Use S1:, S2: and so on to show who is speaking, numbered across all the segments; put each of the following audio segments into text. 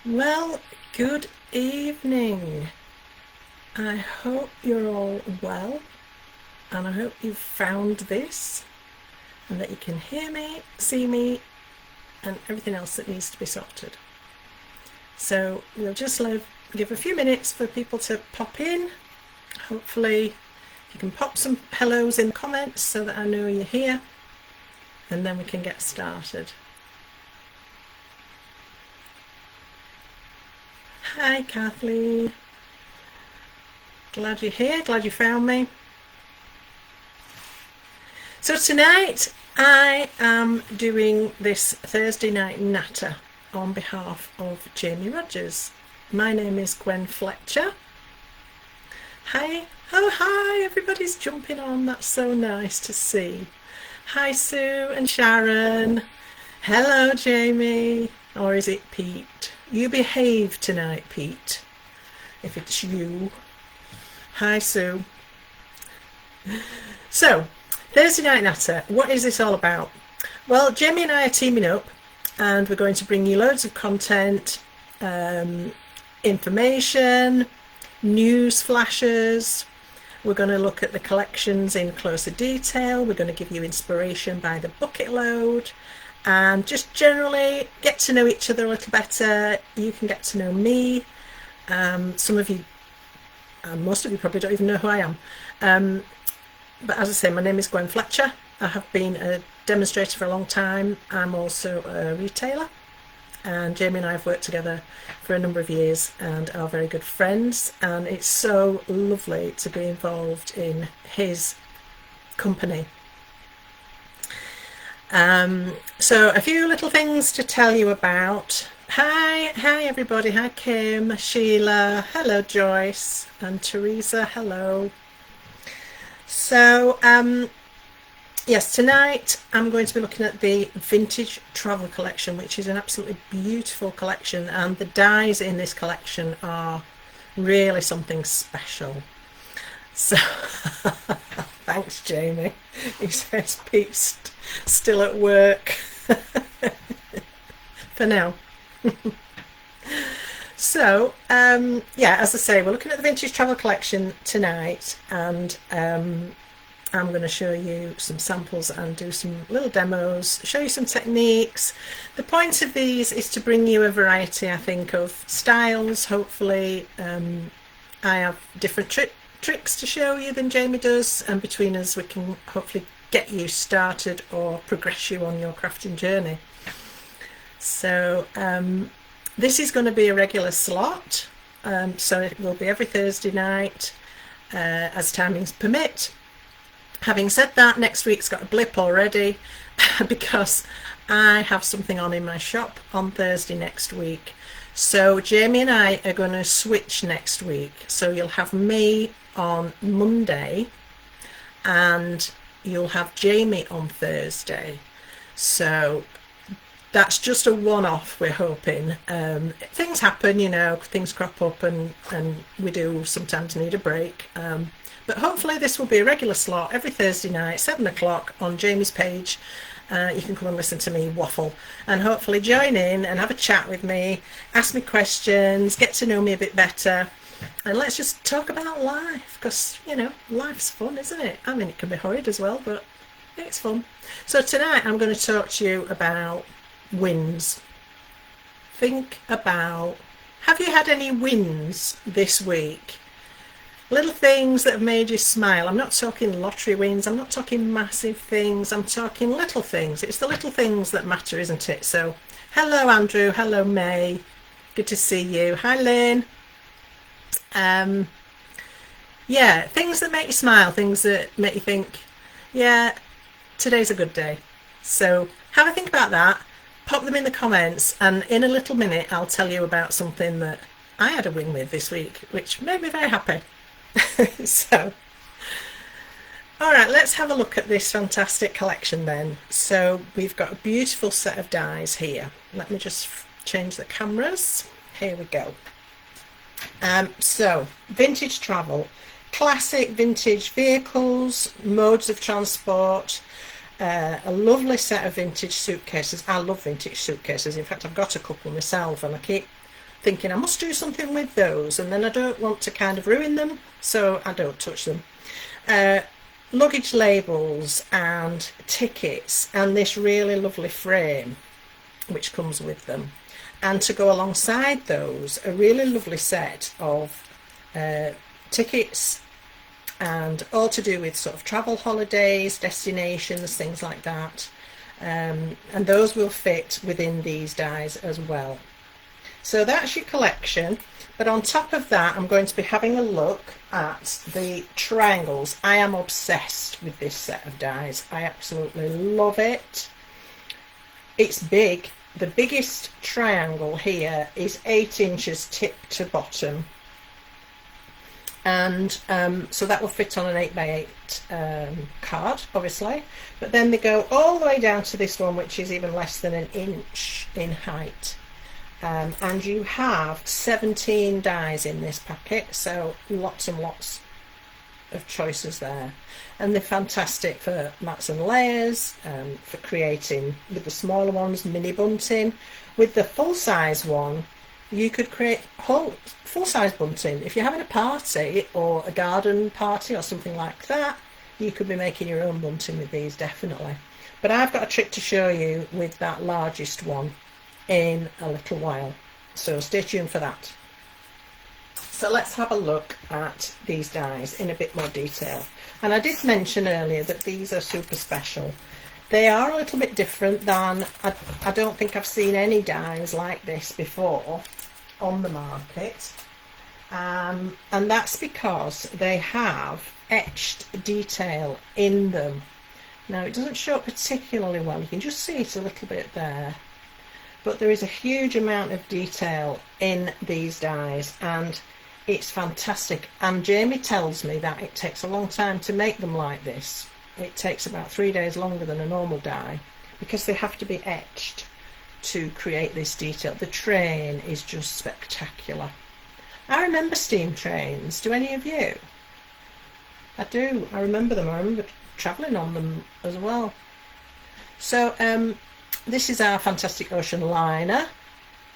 S1: Well, good evening. I hope you're all well, and I hope you've found this and that you can hear me, see me, and everything else that needs to be sorted. So we'll just give a few minutes for people to pop in. Hopefully you can pop some hellos in the comments so that I know you're here, and then we can get started. Hi Kathleen, glad you're here, glad you found me. So tonight I am doing this Thursday night natter on behalf of Jamie Rodgers. My name is Gwen Fletcher. Hi, oh hi, everybody's jumping on, that's so nice to see. Hi Sue and Sharon. Hello Jamie, or is it Pete? You behave tonight, Pete, if it's you. Hi Sue. So, Thursday Night Natter, what is this all about? Well, Jamie and I are teaming up and we're going to bring you loads of content, information, news flashes. We're going to look at the collections in closer detail. We're going to give you inspiration by the bucket load and just generally get to know each other a little better. You can get to know me. Some of you, most of you probably don't even know who I am. But as I say, my name is Gwen Fletcher. I have been a demonstrator for a long time. I'm also a retailer, and Jamie and I have worked together for a number of years and are very good friends, and it's so lovely to be involved in his company. So a few little things to tell you about. Hi everybody. Hi Kim, Sheila, hello Joyce, and Teresa, hello. So yes, tonight I'm going to be looking at the vintage travel collection, which is an absolutely beautiful collection, and the dies in this collection are really something special. So thanks Jamie. He says Pete's still at work for now. So yeah, as I say, we're looking at the vintage travel collection tonight, and I'm going to show you some samples and do some little demos, show you some techniques. The point of these is to bring you a variety, I think, of styles. Hopefully I have different tricks to show you than Jamie does, and between us we can hopefully get you started or progress you on your crafting journey. So this is going to be a regular slot, so it will be every Thursday night as timings permit. Having said that, next week's got a blip already because I have something on in my shop on Thursday next week. So Jamie and I are going to switch next week. So you'll have me on Monday and you'll have Jamie on Thursday. So that's just a one-off, we're hoping. Things happen, you know, things crop up, and we do sometimes need a break. But hopefully this will be a regular slot every Thursday night, 7 o'clock on Jamie's page. You can come and listen to me waffle and hopefully join in and have a chat with me, ask me questions, get to know me a bit better, and let's just talk about life, because, you know, life's fun, isn't it? I mean, it can be horrid as well, but it's fun. So tonight I'm going to talk to you about wins. Think about, have you had any wins this week? Little things that have made you smile. I'm not talking lottery wins, I'm not talking massive things, I'm talking little things. It's the little things that matter, isn't it? So hello Andrew, hello May, good to see you. Hi Lynn. Yeah, things that make you smile, things that make you think, yeah, today's a good day. So have a think about that, pop them in the comments, and in a little minute I'll tell you about something that I had a win with this week, which made me very happy. So, all right, let's have a look at this fantastic collection then. So we've got a beautiful set of dies here. Let me just change the cameras. Here we go. So vintage travel, classic vintage vehicles, modes of transport, a lovely set of vintage suitcases. I love vintage suitcases. In fact, I've got a couple myself, and I keep thinking I must do something with those, and then I don't want to kind of ruin them, so I don't touch them. Luggage labels and tickets, and this really lovely frame which comes with them, and to go alongside those, a really lovely set of tickets, and all to do with sort of travel holidays, destinations, things like that, and those will fit within these dies as well. So that's your collection. But on top of that, I'm going to be having a look at the triangles. I am obsessed with this set of dies. I absolutely love it. It's big. The biggest triangle here is 8 inches tip to bottom. And so that will fit on an 8x8 card, obviously. But then they go all the way down to this one, which is even less than an inch in height. And you have 17 dies in this packet, so lots and lots of choices there. And they're fantastic for mats and layers, for creating with the smaller ones, mini bunting. With the full-size one, you could create whole full-size bunting. If you're having a party or a garden party or something like that, you could be making your own bunting with these, definitely. But I've got a trick to show you with that largest one in a little while, so stay tuned for that. So let's have a look at these dies in a bit more detail. And I did mention earlier that these are super special. They are a little bit different than, I don't think I've seen any dies like this before on the market, and that's because they have etched detail in them. Now it doesn't show up particularly well, you can just see it a little bit there, but there is a huge amount of detail in these dies, and it's fantastic. And Jamie tells me that it takes a long time to make them like this. It takes about 3 days longer than a normal die, because they have to be etched to create this detail. The train is just spectacular. I remember steam trains. Do any of you? I do. I remember them. I remember travelling on them as well. So this is our Fantastic Ocean liner,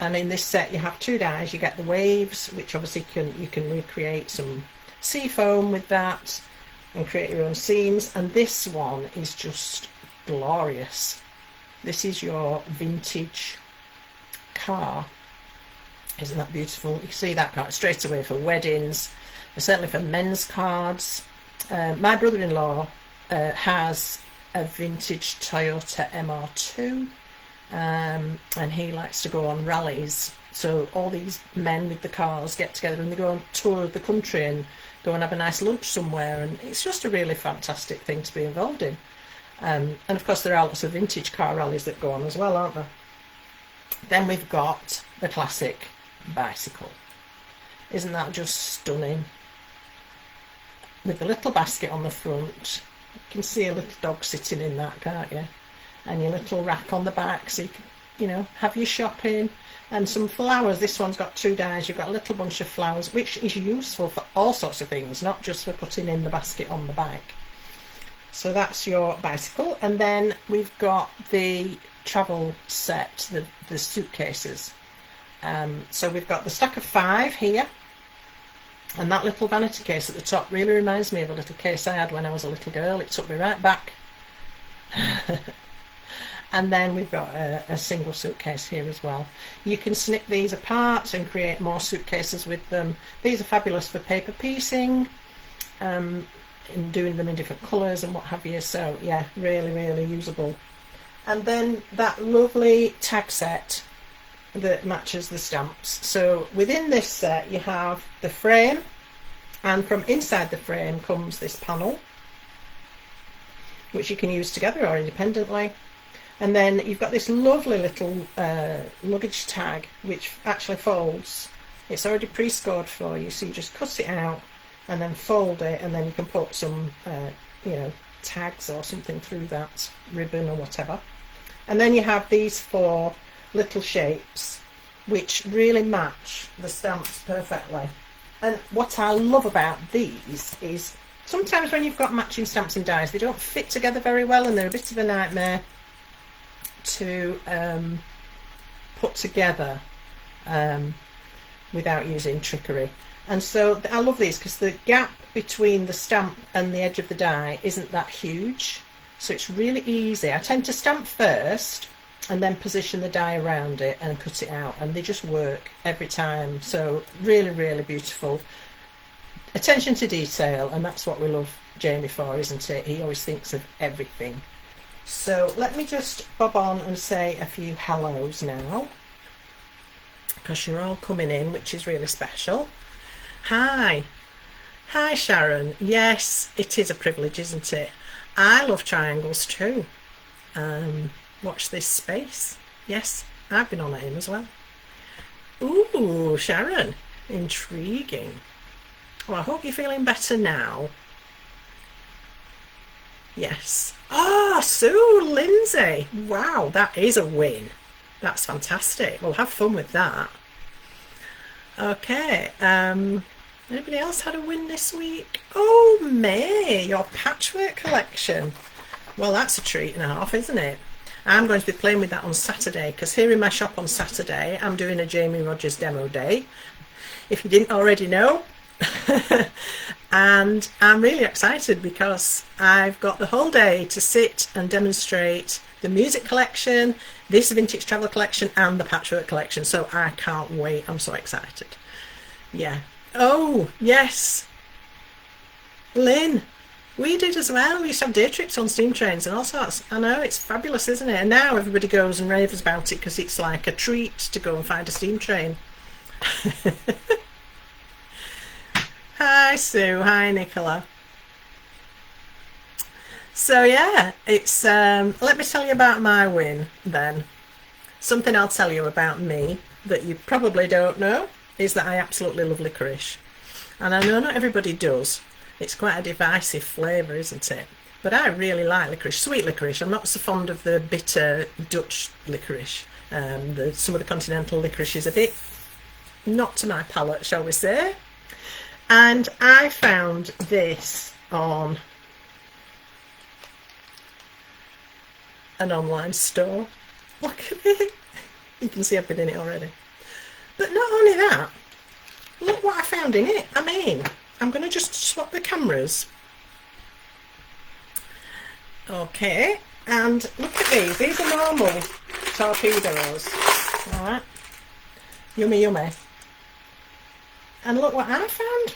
S1: and in this set you have 2 dies. You get the waves, which obviously you can recreate some sea foam with that and create your own scenes, and this one is just glorious. This is your vintage car. Isn't that beautiful? You can see that card straight away for weddings, certainly for men's cards. My brother-in-law has a vintage Toyota MR2, and he likes to go on rallies. So all these men with the cars get together and they go on tour of the country and go and have a nice lunch somewhere, and it's just a really fantastic thing to be involved in. And of course there are lots of vintage car rallies that go on as well, aren't there? Then we've got the classic bicycle. Isn't that just stunning? With the little basket on the front, you can see a little dog sitting in that, can't you? And your little rack on the back, so you can, you know, have your shopping. And some flowers. This one's got 2 dies. You've got a little bunch of flowers, which is useful for all sorts of things, not just for putting in the basket on the back. So that's your bicycle. And then we've got the travel set, the suitcases. So we've got the stack of 5 here, and that little vanity case at the top really reminds me of a little case I had when I was a little girl. It took me right back. And then we've got a single suitcase here as well. You can snip these apart and create more suitcases with them. These are fabulous for paper piecing, and doing them in different colours and what have you. So yeah, really, really usable. And then that lovely tag set that matches the stamps. So within this set you have the frame, and from inside the frame comes this panel, which you can use together or independently. And then you've got this lovely little luggage tag, which actually folds. It's already pre-scored for you, so you just cut it out and then fold it, and then you can put some you know, tags or something through that, ribbon or whatever. And then you have these 4 little shapes which really match the stamps perfectly. And what I love about these is sometimes when you've got matching stamps and dies, they don't fit together very well, and they're a bit of a nightmare to put together. without using trickery. And so I love these because the gap between the stamp and the edge of the die isn't that huge, so it's really easy. I tend to stamp first and then position the die around it and cut it out, and they just work every time. So really, really beautiful. Attention to detail, and that's what we love Jamie for, isn't it? He always thinks of everything. So let me just bob on and say a few hellos now, because you're all coming in, which is really special. Hi Sharon. Yes, it is a privilege, isn't it? I love triangles too. Watch this space. Yes, I've been on him as well. Ooh, Sharon, intriguing. Well, I hope you're feeling better now. Yes. Oh, Sue, Lindsay. Wow, that is a win. That's fantastic. We'll have fun with that. Okay. Anybody else had a win this week? Oh, May, your patchwork collection. Well, that's a treat and a half, isn't it? I'm going to be playing with that on Saturday, because here in my shop on Saturday, I'm doing a Jamie Rodgers demo day, if you didn't already know. And I'm really excited because I've got the whole day to sit and demonstrate the music collection, this vintage travel collection, and the patchwork collection. So I can't wait. I'm so excited. Yeah. Oh, yes. Lynn, we did as well. We used to have day trips on steam trains and all sorts. I know, it's fabulous, isn't it? And now everybody goes and raves about it because it's like a treat to go and find a steam train. Hi Sue, hi Nicola. So yeah, it's let me tell you about my win then. Something I'll tell you about me that you probably don't know is that I absolutely love licorice. And I know not everybody does. It's quite a divisive flavour, isn't it? But I really like licorice, sweet licorice. I'm not so fond of the bitter Dutch licorice. Some of the continental licorice is a bit not to my palate, shall we say. And I found this on an online store. Look at it. You can see I've been in it already. But not only that, look what I found in it. I mean, I'm going to just swap the cameras. Okay, and look at these. These are normal torpedoes. Alright. Yummy, yummy. And look what I found.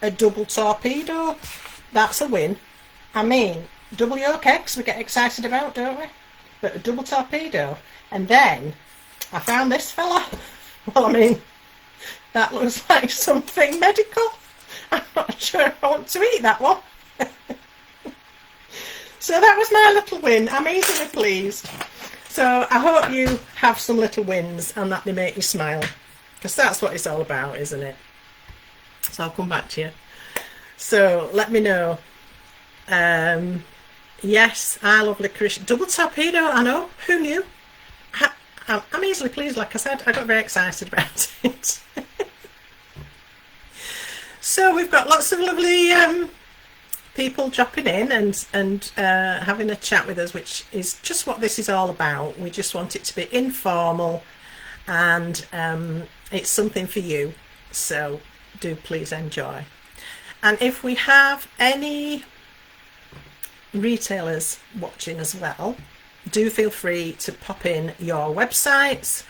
S1: A double torpedo. That's a win. I mean, double yolk eggs we get excited about, don't we? But a double torpedo. And then I found this fella. Well, I mean, that looks like something medical. I'm not sure I want to eat that one. So that was my little win. I'm easily pleased. So I hope you have some little wins and that they make you smile. Because that's what it's all about, isn't it? So I'll come back to you. So let me know. Yes, I love licorice. Double torpedo, I know. Who knew? I'm easily pleased, like I said. I got very excited about it. So we've got lots of lovely people dropping in and having a chat with us, which is just what this is all about. We just want it to be informal, and it's something for you. So do please enjoy. And if we have any retailers watching as well, do feel free to pop in your websites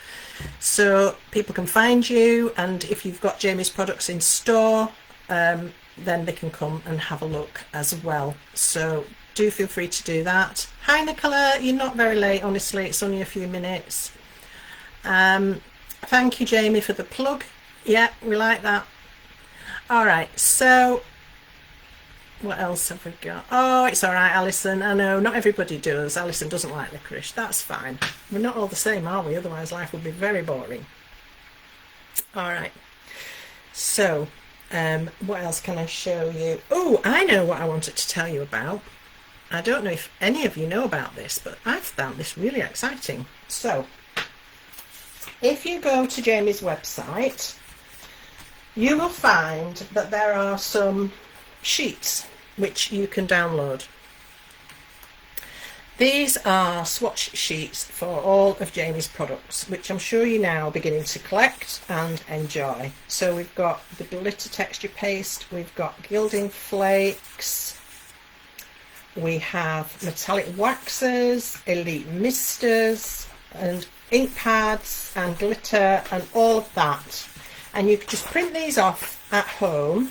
S1: so people can find you, and if you've got Jamie's products in store, then they can come and have a look as well. So do feel free to do that. Hi Nicola, you're not very late, honestly, it's only a few minutes. Thank you Jamie for the plug. Yeah, we like that. Alright, so what else have we got? Oh, it's alright Alison, I know not everybody does. Alison doesn't like licorice, that's fine. We're not all the same, are we? Otherwise life would be very boring. Alright, so what else can I show you? Oh, I know what I wanted to tell you about. I don't know if any of you know about this, but I've found this really exciting. So if you go to Jamie's website, you will find that there are some sheets which you can download. These are swatch sheets for all of Jamie's products, which I'm sure you're now beginning to collect and enjoy. So we've got the glitter texture paste, we've got gilding flakes, we have metallic waxes, elite misters, and ink pads and glitter and all of that. And you can just print these off at home.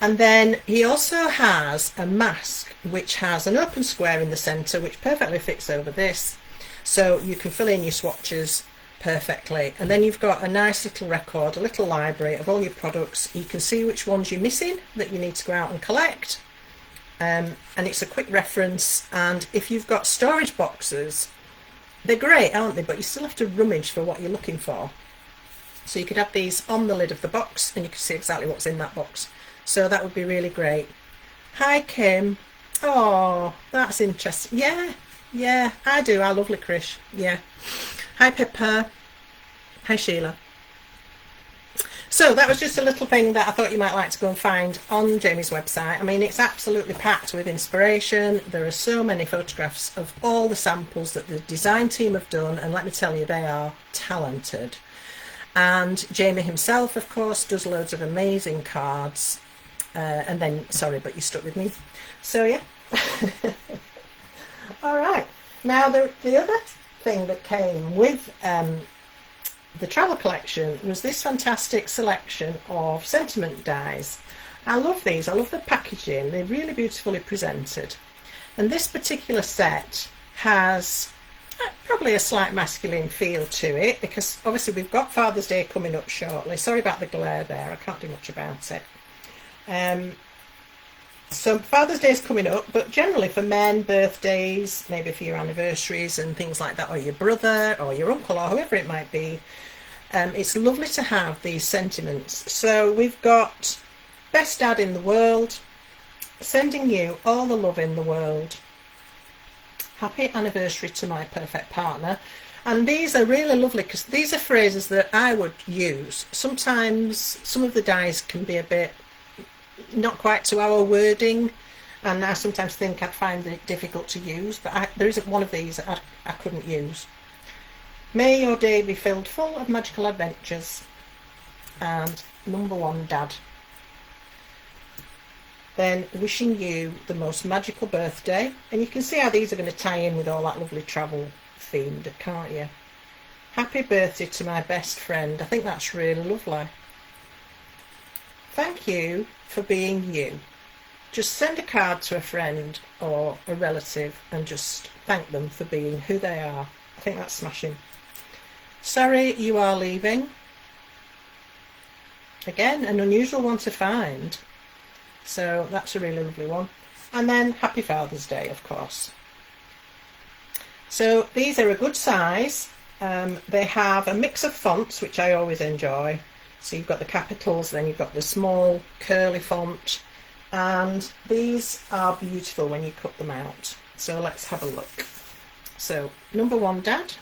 S1: And then he also has a mask which has an open square in the centre which perfectly fits over this, so you can fill in your swatches perfectly. And then you've got a nice little record, a little library of all your products. You can see which ones you're missing that you need to go out and collect, and it's a quick reference. And if you've got storage boxes, they're great, aren't they, but you still have to rummage for what you're looking for. So you could have these on the lid of the box and you can see exactly what's in that box. So that would be really great. Hi Kim. Oh, that's interesting. Yeah, I do. I love licorice. Yeah. Hi Pippa. Hi Sheila. So that was just a little thing that I thought you might like to go and find on Jamie's website. I mean, it's absolutely packed with inspiration. There are so many photographs of all the samples that the design team have done, and let me tell you, they are talented. And Jamie himself, of course, does loads of amazing cards. And then, sorry, but you stuck with me. So yeah. All right. Now the other thing that came with the travel collection was this fantastic selection of sentiment dies. I love these. I love the packaging. They're really beautifully presented. And this particular set has probably a slight masculine feel to it, because obviously we've got Father's Day coming up shortly. Sorry about the glare there. I can't do much about it. So Father's Day is coming up, but generally for men, birthdays, maybe for your anniversaries and things like that, or your brother or your uncle or whoever it might be, it's lovely to have these sentiments. So we've got best dad in the world, sending you all the love in the world, happy anniversary to my perfect partner. And these are really lovely because these are phrases that I would use. Sometimes some of the dies can be a bit not quite to our wording, and I sometimes think I'd find it difficult to use, but there isn't one of these that I couldn't use. May your day be filled full of magical adventures, and number one, Dad. Then wishing you the most magical birthday, and you can see how these are going to tie in with all that lovely travel themed, can't you? Happy birthday to my best friend. I think that's really lovely. Thank you for being you. Just send a card to a friend or a relative and just thank them for being who they are. I think that's smashing. Sorry you are leaving. Again, an unusual one to find. So that's a really lovely one. And then Happy Father's Day, of course. So these are a good size. They have a mix of fonts, which I always enjoy. So you've got the capitals, then you've got the small curly font, and these are beautiful when you cut them out. So let's have a look. So number one, Dad.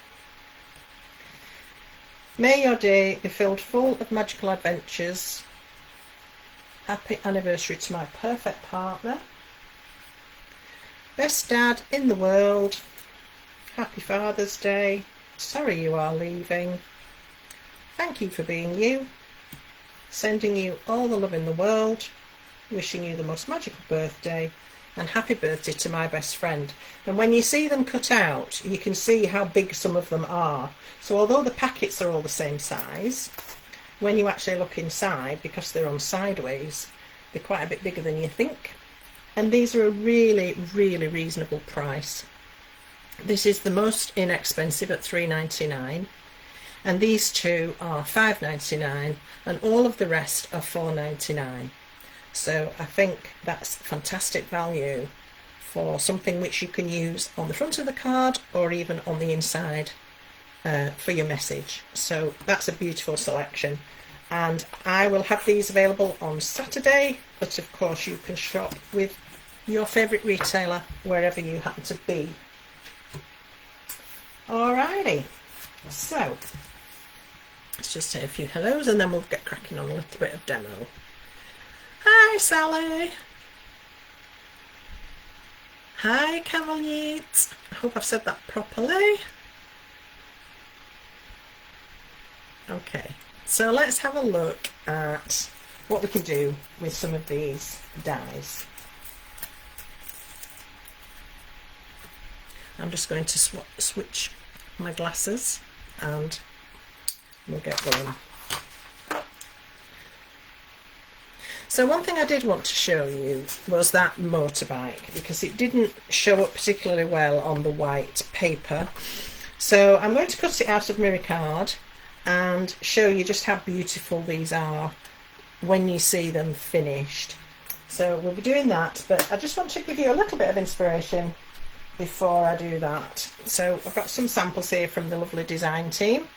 S1: May your day be filled full of magical adventures. Happy anniversary to my perfect partner. Best dad in the world. Happy Father's Day. Sorry you are leaving. Thank you for being you. Sending you all the love in the world, wishing you the most magical birthday, and happy birthday to my best friend. And when you see them cut out, you can see how big some of them are. So although the packets are all the same size, when you actually look inside, because they're on sideways, they're quite a bit bigger than you think. And these are a really, really reasonable price. This is the most inexpensive at $3.99. And these two are $5.99, and all of the rest are $4.99. So I think that's fantastic value for something which you can use on the front of the card or even on the inside for your message. So that's a beautiful selection, and I will have these available on Saturday, but of course you can shop with your favourite retailer wherever you happen to be. Alrighty, so let's just say a few hellos and then we'll get cracking on a little bit of demo. Hi Sally. Hi, Cavaliers. I hope I've said that properly. Okay, so let's have a look at what we can do with some of these dies. I'm just going to switch my glasses and we'll get going. So one thing I did want to show you was that motorbike, because it didn't show up particularly well on the white paper. So I'm going to cut it out of mirror card and show you just how beautiful these are when you see them finished. So we'll be doing that, but I just want to give you a little bit of inspiration before I do that. So I've got some samples here from the lovely design team.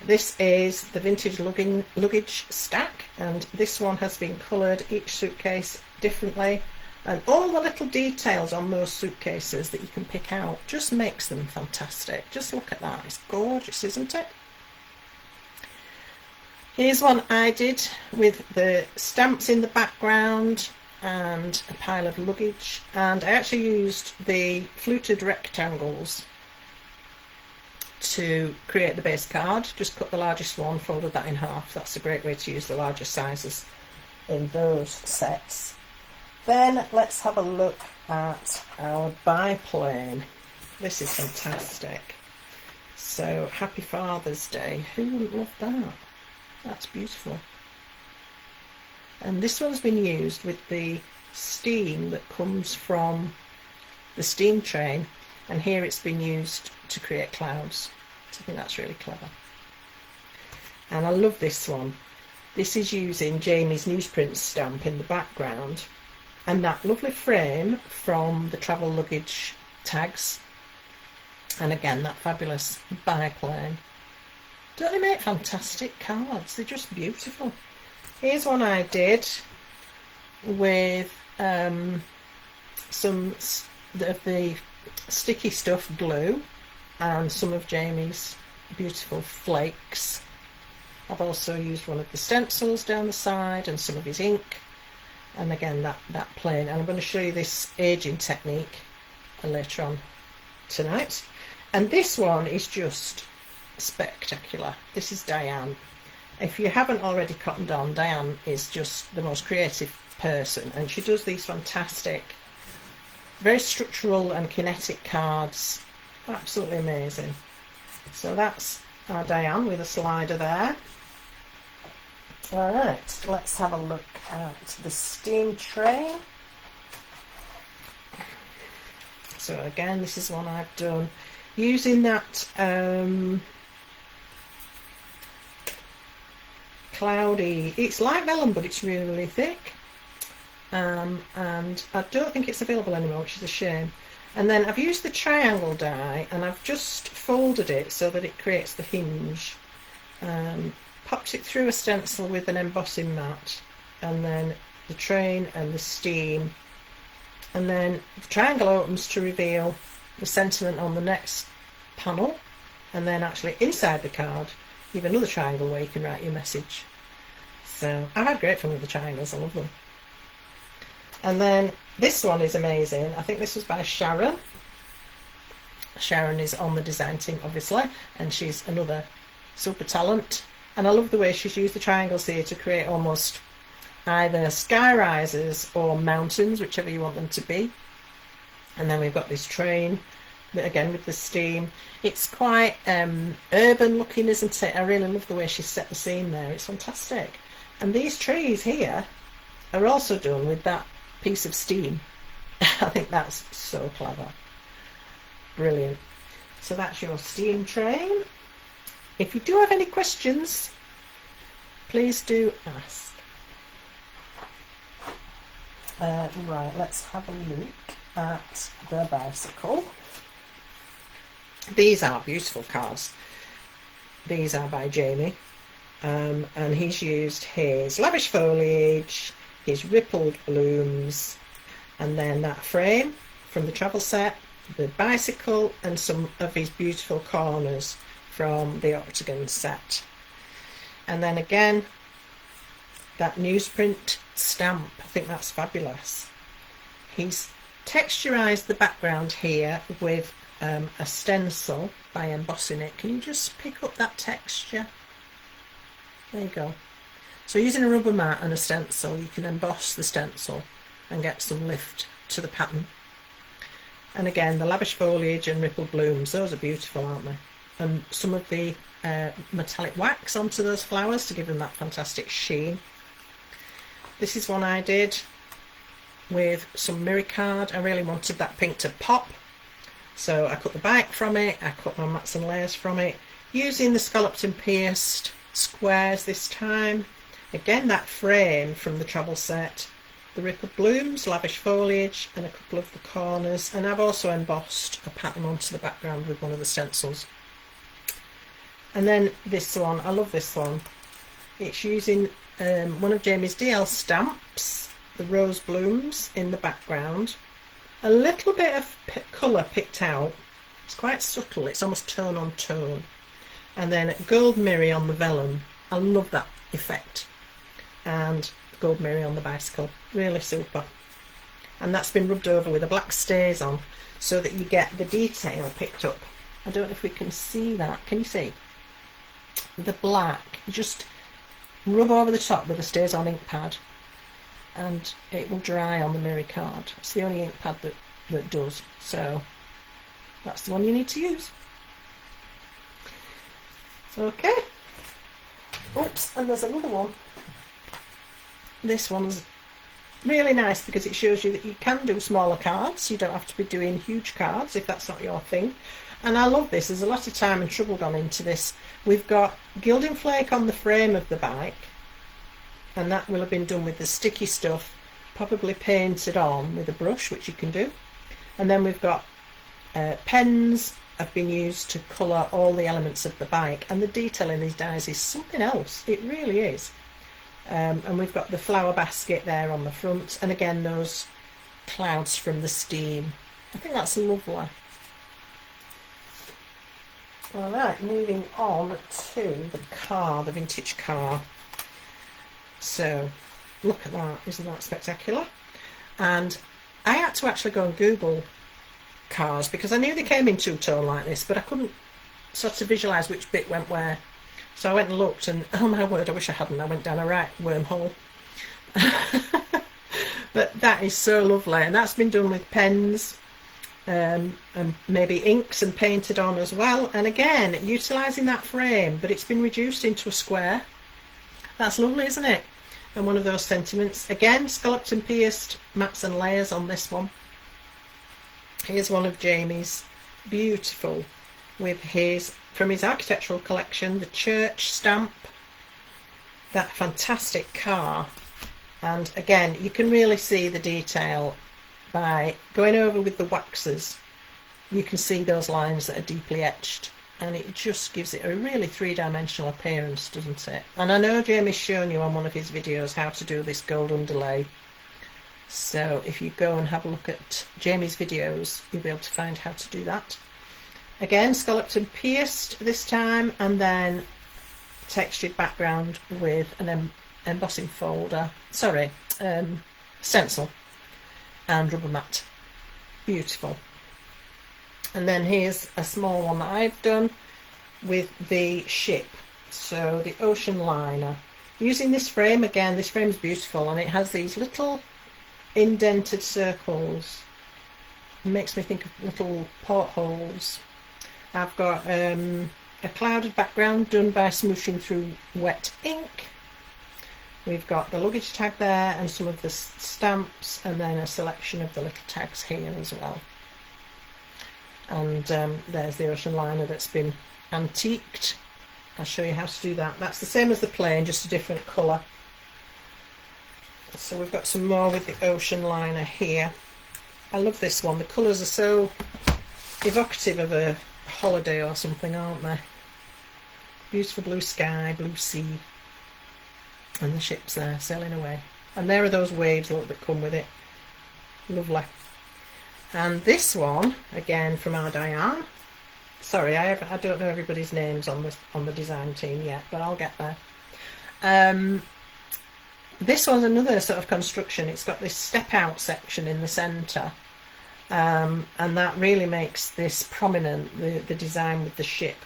S1: This is the vintage luggage stack, and this one has been coloured, each suitcase differently, and all the little details on those suitcases that you can pick out just makes them fantastic. Just look at that, it's gorgeous, isn't it? Here's one I did with the stamps in the background and a pile of luggage, and I actually used the fluted rectangles to create the base card. Just cut the largest one, folded that in half. That's a great way to use the larger sizes in those sets. Then let's have a look at our biplane. This is fantastic. So happy Father's Day. Who wouldn't love that? That's beautiful. And this one's been used with the steam that comes from the steam train, and here it's been used to create clouds. So I think that's really clever. And I love this one. This is using Jamie's newsprint stamp in the background and that lovely frame from the travel luggage tags, and again that fabulous biplane. Don't they make fantastic cards? They're just beautiful. Here's one I did with some of the sticky stuff glue and some of Jamie's beautiful flakes. I've also used one of the stencils down the side and some of his ink, and again that plane. And I'm going to show you this aging technique later on tonight. And this one is just spectacular. This is Diane. If you haven't already cottoned on, Diane is just the most creative person, and she does these fantastic, very structural and kinetic cards. Absolutely amazing. So that's our Diane with a slider there. Alright, let's have a look at the steam train. So again, this is one I've done using that cloudy, it's like vellum but it's really, really thick, and I don't think it's available anymore, which is a shame. And then I've used the triangle die and I've just folded it so that it creates the hinge, popped it through a stencil with an embossing mat, and then the train and the steam, and then the triangle opens to reveal the sentiment on the next panel, and then actually inside the card you have another triangle where you can write your message. So I've had great fun with the triangles, I love them. And then this one is amazing. I think this was by Sharon. Sharon is on the design team obviously, and she's another super talent, and I love the way she's used the triangles here to create almost either sky rises or mountains, whichever you want them to be. And then we've got this train again with the steam. It's quite urban looking, isn't it? I really love the way she's set the scene there. It's fantastic. And these trees here are also done with that piece of steam. I think that's so clever. Brilliant. So that's your steam train. If you do have any questions, please do ask. Right, let's have a look at the bicycle. These are beautiful cards. These are by Jamie, and he's used his lavish foliage, his rippled blooms, and then that frame from the travel set, the bicycle, and some of his beautiful corners from the octagon set. And then again, that newsprint stamp, I think that's fabulous. He's texturized the background here with a stencil by embossing it. Can you just pick up that texture? There you go. So using a rubber mat and a stencil, you can emboss the stencil and get some lift to the pattern. And again, the lavish foliage and rippled blooms, those are beautiful, aren't they? And some of the metallic wax onto those flowers to give them that fantastic sheen. This is one I did with some mirror card. I really wanted that pink to pop, so I cut the back from it, I cut my mats and layers from it, using the scalloped and pierced squares this time. Again, that frame from the travel set, the rippled blooms, lavish foliage, and a couple of the corners, and I've also embossed a pattern onto the background with one of the stencils. And then this one, I love this one. It's using one of Jamie's DL stamps, the rose blooms in the background, a little bit of colour picked out. It's quite subtle, it's almost tone on tone, and then gold mirror on the vellum. I love that effect, and gold mirror on the bicycle, really super. And that's been rubbed over with a black stays on so that you get the detail picked up. I don't know if we can see that. Can you see the black? Just rub over the top with a stays on ink pad and it will dry on the mirror card. It's the only ink pad that does, so that's the one you need to use. Okay. Oops, and there's another one. This one's really nice because it shows you that you can do smaller cards. You don't have to be doing huge cards if that's not your thing. And I love this. There's a lot of time and trouble gone into this. We've got gilding flake on the frame of the bike, and that will have been done with the sticky stuff, probably painted on with a brush, which you can do. And then we've got pens have been used to colour all the elements of the bike, and the detail in these dies is something else. It really is. And we've got the flower basket there on the front, and again those clouds from the steam. I think that's lovely. Alright, moving on to the car, the vintage car. So look at that, isn't that spectacular? And I had to actually go and Google cars because I knew they came in two-tone like this, but I couldn't sort of visualise which bit went where. So I went and looked, and oh my word, I wish I hadn't. I went down a right wormhole. But that is so lovely, and that's been done with pens and maybe inks and painted on as well. And again, utilising that frame, but it's been reduced into a square. That's lovely, isn't it? And one of those sentiments. Again, scalloped and pierced mats and layers on this one. Here's one of Jamie's, beautiful, with his, from his architectural collection, the church stamp, that fantastic car. And again, you can really see the detail by going over with the waxes. You can see those lines that are deeply etched, and it just gives it a really three-dimensional appearance, doesn't it? And I know Jamie's shown you on one of his videos how to do this gold underlay. So if you go and have a look at Jamie's videos, you'll be able to find how to do that. Again, scalloped and pierced this time, and then textured background with an embossing folder, stencil and rubber mat. Beautiful. And then here's a small one that I've done with the ship, so the ocean liner. Using this frame, again, this frame's beautiful, and it has these little indented circles. It makes me think of little portholes. I've got a clouded background done by smooshing through wet ink. We've got the luggage tag there and some of the stamps, and then a selection of the little tags here as well. And there's the ocean liner that's been antiqued. I'll show you how to do that. That's the same as the plain, just a different colour. So we've got some more with the ocean liner here. I love this one. The colours are so evocative of a holiday or something, aren't they? Beautiful blue sky, blue sea, and the ship's there sailing away. And there are those waves, look, that come with it. Lovely. And this one, again from our Diane. Sorry, I don't know everybody's names on the design team yet, but I'll get there. This one's another sort of construction. It's got this step out section in the centre, and that really makes this prominent, the design with the ship.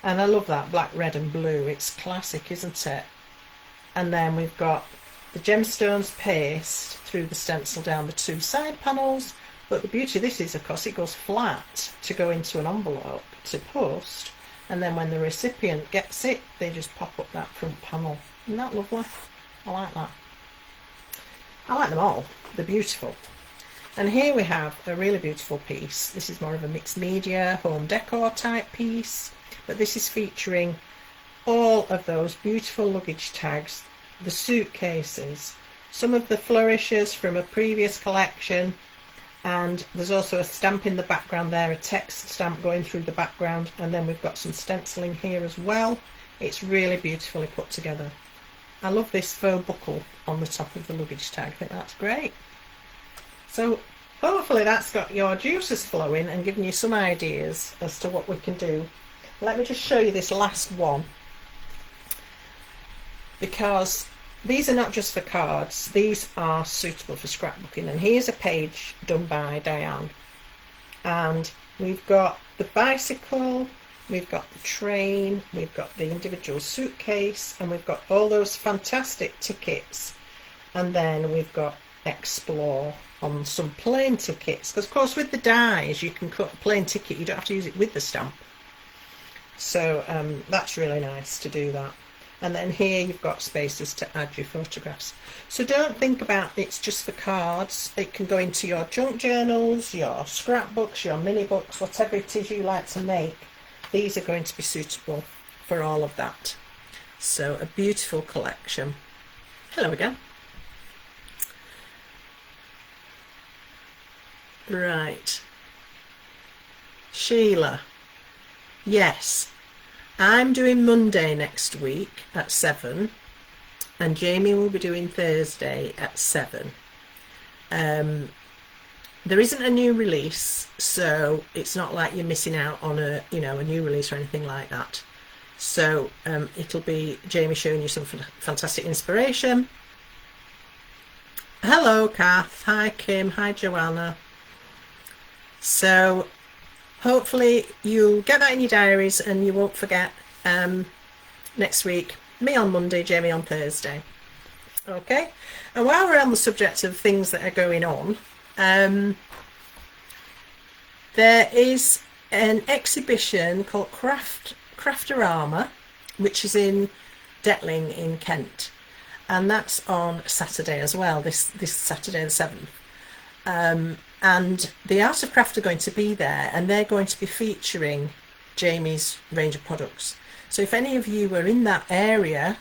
S1: And I love that black, red and blue. It's classic, isn't it? And then we've got the gemstones paste through the stencil down the two side panels. But the beauty of this is, of course, it goes flat to go into an envelope to post. And then when the recipient gets it, they just pop up that front panel. Isn't that lovely? I like that. I like them all. They're beautiful. And here we have a really beautiful piece. This is more of a mixed media, home decor type piece. But this is featuring all of those beautiful luggage tags, the suitcases, some of the flourishes from a previous collection, and there's also a stamp in the background there, a text stamp going through the background, and then we've got some stenciling here as well. It's really beautifully put together. I love this faux buckle on the top of the luggage tag. I think that's great. So hopefully that's got your juices flowing and giving you some ideas as to what we can do. Let me just show you this last one, because these are not just for cards, these are suitable for scrapbooking. And here's a page done by Diane, and we've got the bicycle, we've got the train, we've got the individual suitcase, and we've got all those fantastic tickets, and then we've got explore on some plain tickets, because of course with the dies you can cut a plain ticket, you don't have to use it with the stamp. So that's really nice to do that. And then here you've got spaces to add your photographs. So don't think about it's just for cards. It can go into your junk journals, your scrapbooks, your mini books, whatever it is you like to make. These are going to be suitable for all of that. So a beautiful collection. Hello again. Right. Sheila. Yes, I'm doing Monday next week at 7, and Jamie will be doing Thursday at 7. There isn't a new release, so it's not like you're missing out on a new release or anything like that. So it'll be Jamie showing you some fantastic inspiration. Hello, Kath. Hi, Kim. Hi, Joanna. So hopefully you'll get that in your diaries and you won't forget. Next week, me on Monday, Jamie on Thursday. Okay, and while we're on the subject of things that are going on, there is an exhibition called Craftorama, which is in Detling in Kent, and that's on Saturday as well, this Saturday the 7th. And the Art of Craft are going to be there, and they're going to be featuring Jamie's range of products. So if any of you are in that area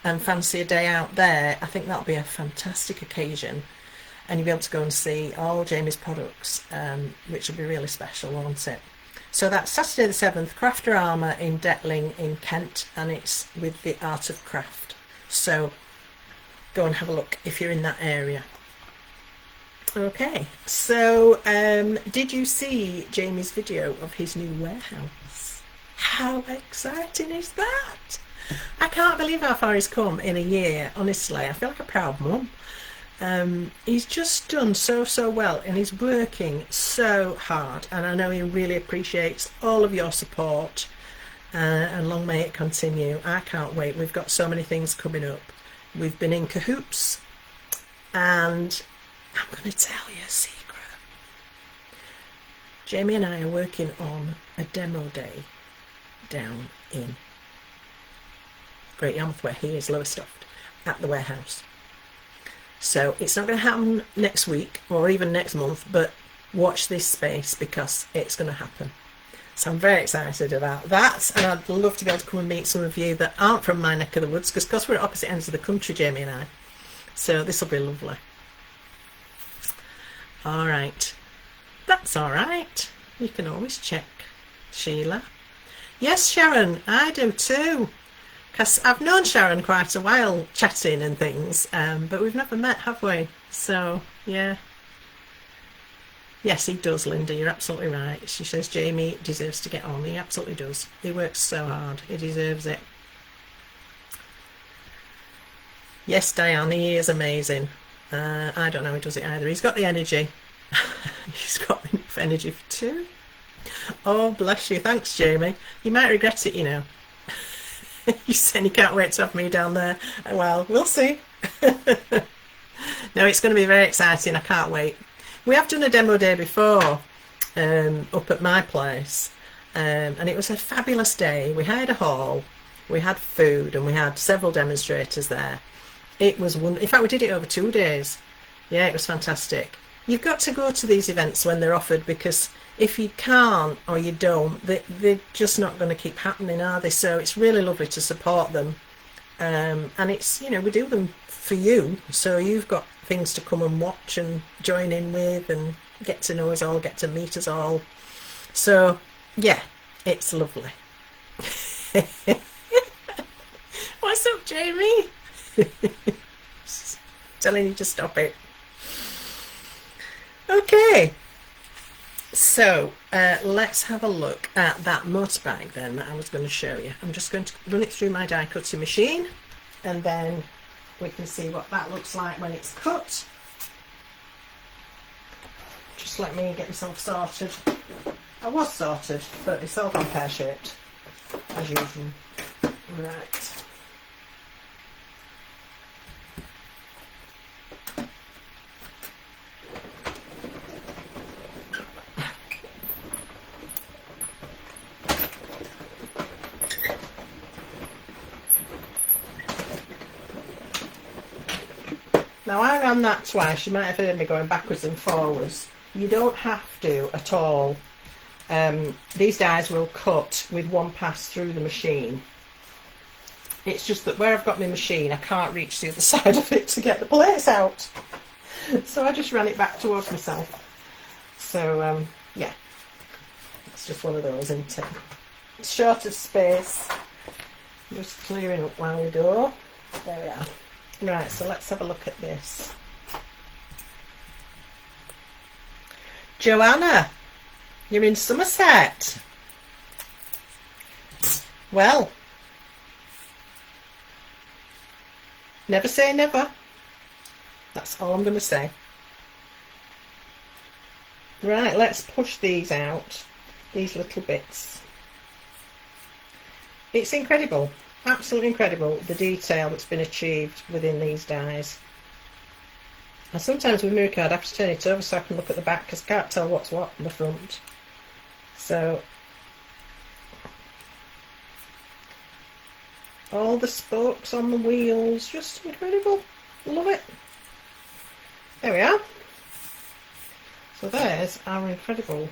S1: and fancy a day out there, I think that'll be a fantastic occasion, and you'll be able to go and see all Jamie's products, which will be really special, won't it? So that's Saturday the 7th, Craftorama in Detling in Kent, and it's with the Art of Craft. So go and have a look if you're in that area. Okay, so did you see Jamie's video of his new warehouse? How exciting is that? I can't believe how far he's come in a year, honestly. I feel like a proud mum. He's just done so well, and he's working so hard, and I know he really appreciates all of your support, and long may it continue. I can't wait. We've got so many things coming up. We've been in cahoots, and I'm going to tell you a secret. Jamie and I are working on a demo day down in Great Yarmouth, where he is Lowestoft, at the warehouse. So it's not going to happen next week or even next month, but watch this space because it's going to happen. So I'm very excited about that, and I'd love to be able to come and meet some of you that aren't from my neck of the woods, because of course we're at opposite ends of the country, Jamie and I. So this will be lovely. All right, that's all right. You can always check, Sheila. Yes, Sharon, I do too. Because I've known Sharon quite a while, chatting and things, but we've never met, have we? So, yeah. Yes, he does, Linda. You're absolutely right. She says Jamie deserves to get on. He absolutely does. He works so hard. He deserves it. Yes, Diane, he is amazing. I don't know how he does it either. He's got the energy. He's got the for energy for two. Oh, bless you. Thanks, Jamie. You might regret it, you know. You saying you can't wait to have me down there. Well, we'll see. No, it's going to be very exciting. I can't wait. We have done a demo day before up at my place, and it was a fabulous day. We hired a hall, we had food, and we had several demonstrators there. It was in fact, we did it over 2 days. Yeah, it was fantastic. You've got to go to these events when they're offered, because if you can't or you don't, they're just not going to keep happening, are they? So it's really lovely to support them. And it's, you know, we do them for you, so you've got things to come and watch and join in with and get to know us all, get to meet us all. So yeah, it's lovely. What's up, Jamie? Telling you to stop it. Okay, so let's have a look at that motorbike then that I was going to show you. I'm just going to run it through my die cutting machine, and then we can see what that looks like when it's cut. Just let me get myself sorted. I was sorted, but it's all gone pear-shaped as usual. Right. Now I ran that twice. You might have heard me going backwards and forwards. You don't have to at all. These dies will cut with one pass through the machine. It's just that where I've got my machine, I can't reach the other side of it to get the plates out. So I just ran it back towards myself. So yeah, it's just one of those, isn't it? It's short of space. Just clearing up while we go. There we are. Right, so let's have a look at this. Joanna, you're in Somerset. Well, never say never. That's all I'm going to say. Right, let's push these out, these little bits. It's incredible. Absolutely incredible, the detail that's been achieved within these dies. And sometimes with mirror card I have to turn it over so I can look at the back, because I can't tell what's what on the front. So all the spokes on the wheels, just incredible. Love it. There we are. So there's our incredible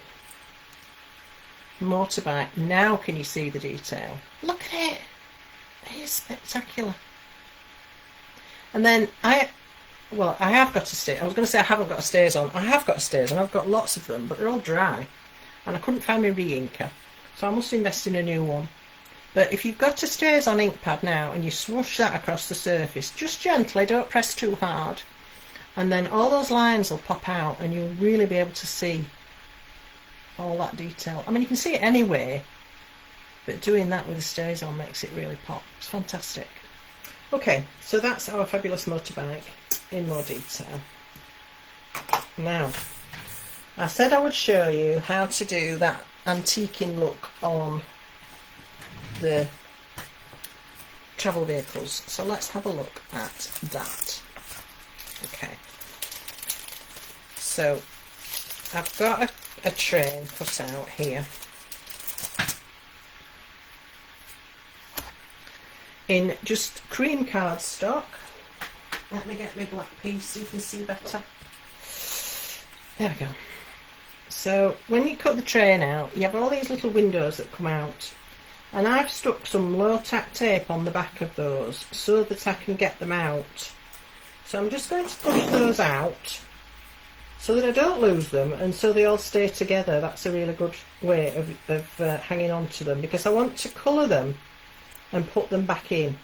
S1: motorbike. Now can you see the detail? Look at it. It is spectacular. And then I have got a stay. I was going to say I haven't got a stays on. I have got a stays on. I've got lots of them, but they're all dry. And I couldn't find my re-inker. So I must invest in a new one. But if you've got a stays on ink pad now and you swoosh that across the surface, just gently, don't press too hard. And then all those lines will pop out and you'll really be able to see all that detail. I mean, you can see it anyway, but doing that with the stays on makes it really pop. It's fantastic. Okay, so that's our fabulous motorbike in more detail. Now, I said I would show you how to do that antiquing look on the travel vehicles. So let's have a look at that. Okay. So I've got a train cut out here in just cream cardstock. Let me get my black piece so you can see better. There we go. So when you cut the train out, you have all these little windows that come out, and I've stuck some low tack tape on the back of those so that I can get them out. So I'm just going to push those out so that I don't lose them and so they all stay together. That's a really good way of hanging on to them, because I want to colour them and put them back in.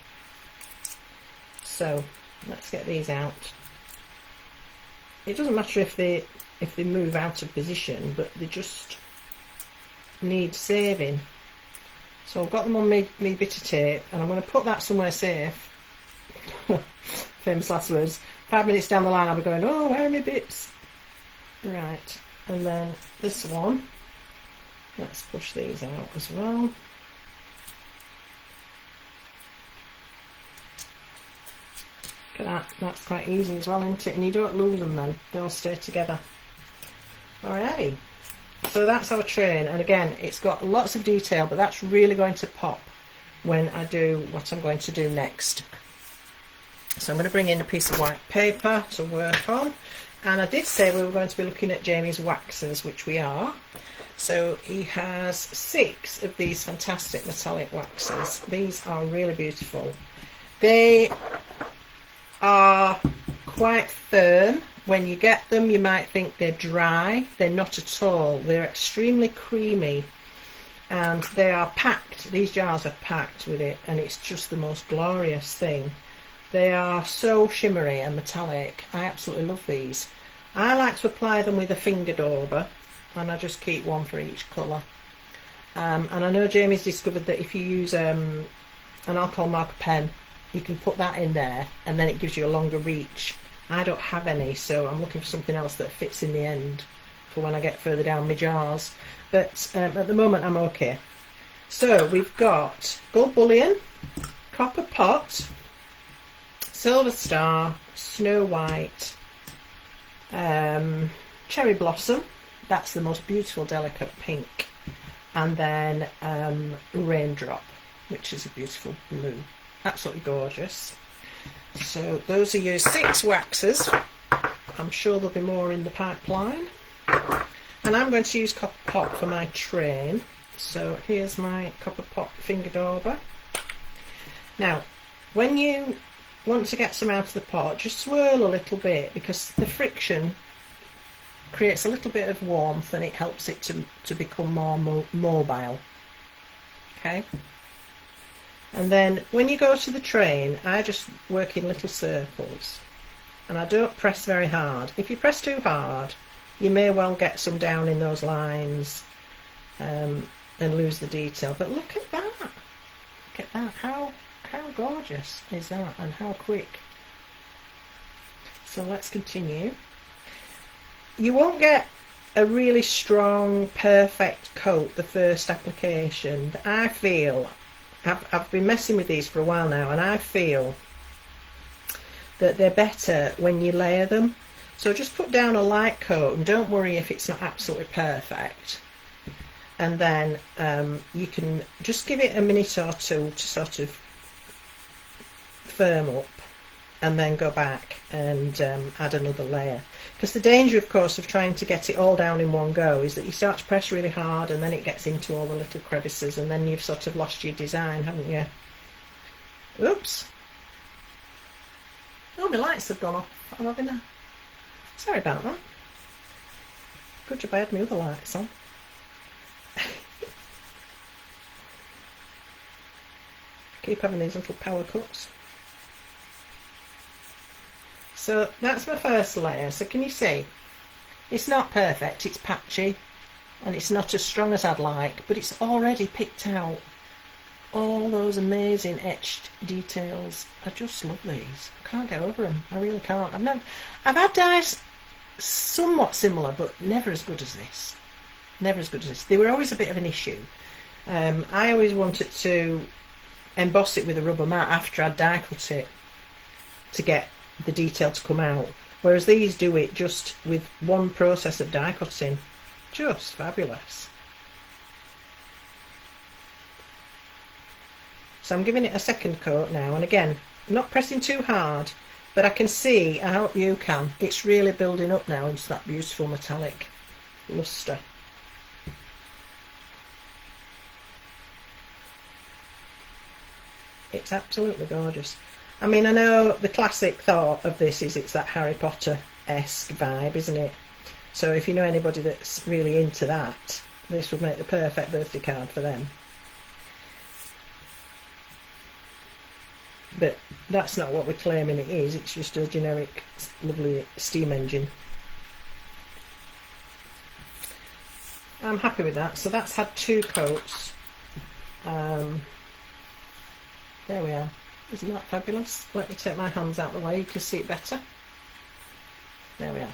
S1: So let's get these out. It doesn't matter if they move out of position, but they just need saving. So I've got them on my bit of tape, and I'm going to put that somewhere safe. Famous last words. 5 minutes down the line I'll be going, oh, where are my bits? Right, And then this one, let's push these out as well. Look at that, that's quite easy as well, isn't it? And you don't lose them then, they all stay together. Alrighty, so that's our train, and again, it's got lots of detail, but that's really going to pop when I do what I'm going to do next. So I'm going to bring in a piece of white paper to work on. And I did say we were going to be looking at Jamie's waxes, which we are. So he has 6 of these fantastic metallic waxes. These are really beautiful. They are quite firm. When you get them, you might think they're dry. They're not at all. They're extremely creamy. And they are packed. These jars are packed with it. And it's just the most glorious thing. They are so shimmery and metallic. I absolutely love these. I like to apply them with a finger dauber, and I just keep one for each colour. And I know Jamie's discovered that if you use an alcohol marker pen, you can put that in there and then it gives you a longer reach. I don't have any, so I'm looking for something else that fits in the end for when I get further down my jars. But at the moment I'm okay. So we've got gold bullion, copper pot, silver star, snow white, cherry blossom, that's the most beautiful delicate pink, and then raindrop, which is a beautiful blue, absolutely gorgeous. So those are your 6 waxes. I'm sure there'll be more in the pipeline, and I'm going to use copper pot for my train. So here's my copper pot finger dauber. Now when you want to get some out of the pot, just swirl a little bit, because the friction creates a little bit of warmth and it helps it to become more mobile. Okay, and then when you go to the train, I just work in little circles and I don't press very hard. If you press too hard, you may well get some down in those lines and lose the detail. But look at that, look at that, how gorgeous is that, and how quick. So let's continue. You won't get a really strong, perfect coat the first application. I feel, I've been messing with these for a while now, and I feel that they're better when you layer them. So just put down a light coat and don't worry if it's not absolutely perfect. And then you can just give it a minute or two to sort of firm up, and then go back and add another layer. Because the danger, of course, of trying to get it all down in one go is that you start to press really hard and then it gets into all the little crevices, and then you've sort of lost your design, haven't you? Oops. Oh, my lights have gone off. I'm having a... Sorry about that. Good job I had my other lights on. Keep having these little power cuts. So that's my first layer. So can you see? It's not perfect, it's patchy, and it's not as strong as I'd like, but it's already picked out all those amazing etched details. I just love these. I can't get over them. I really can't. I've had dyes somewhat similar, but never as good as this. Never as good as this. They were always a bit of an issue. I always wanted to emboss it with a rubber mat after I'd die cut it to get the detail to come out, whereas these do it just with one process of die cutting. Just fabulous. So I'm giving it a second coat now, and again, I'm not pressing too hard, but I can see, I hope you can, it's really building up now into that beautiful metallic lustre. It's absolutely gorgeous. I mean, I know the classic thought of this is it's that Harry Potter-esque vibe, isn't it? So if you know anybody that's really into that, this would make the perfect birthday card for them. But that's not what we're claiming it is, it's just a generic, lovely steam engine. I'm happy with that. So that's had 2 coats. There we are. Isn't that fabulous? Let me take my hands out of the way, you can see it better. There we are.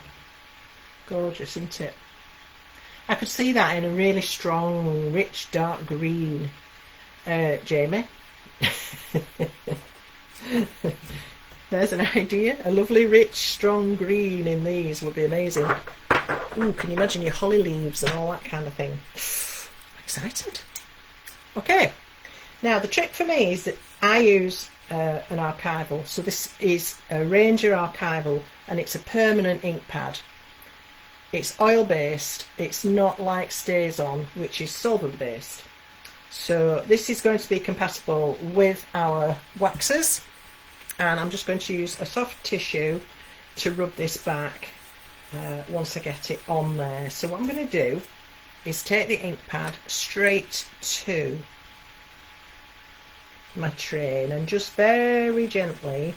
S1: Gorgeous, isn't it? I could see that in a really strong, rich, dark green, Jamie. There's an idea. A lovely, rich, strong green in these would be amazing. Ooh, can you imagine your holly leaves and all that kind of thing? I'm excited. Okay. Now, the trick for me is that I use an archival. So this is a Ranger archival, and it's a permanent ink pad. It's oil-based. It's not like StazOn, which is solvent-based. So this is going to be compatible with our waxes. And I'm just going to use a soft tissue to rub this back once I get it on there. So what I'm going to do is take the ink pad straight to my train and just very gently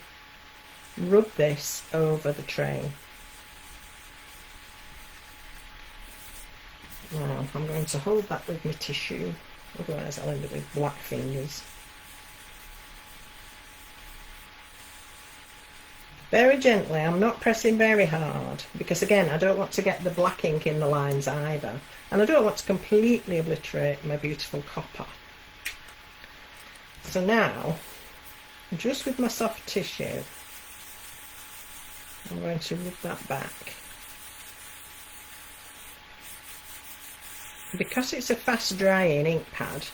S1: rub this over the train. Now I'm going to hold that with my tissue, otherwise I'll end up with black fingers. Very gently. I'm not pressing very hard because, again, I don't want to get the black ink in the lines either, and I don't want to completely obliterate my beautiful copper. So now, just with my soft tissue, I'm going to rub that back. Because it's a fast drying ink pad,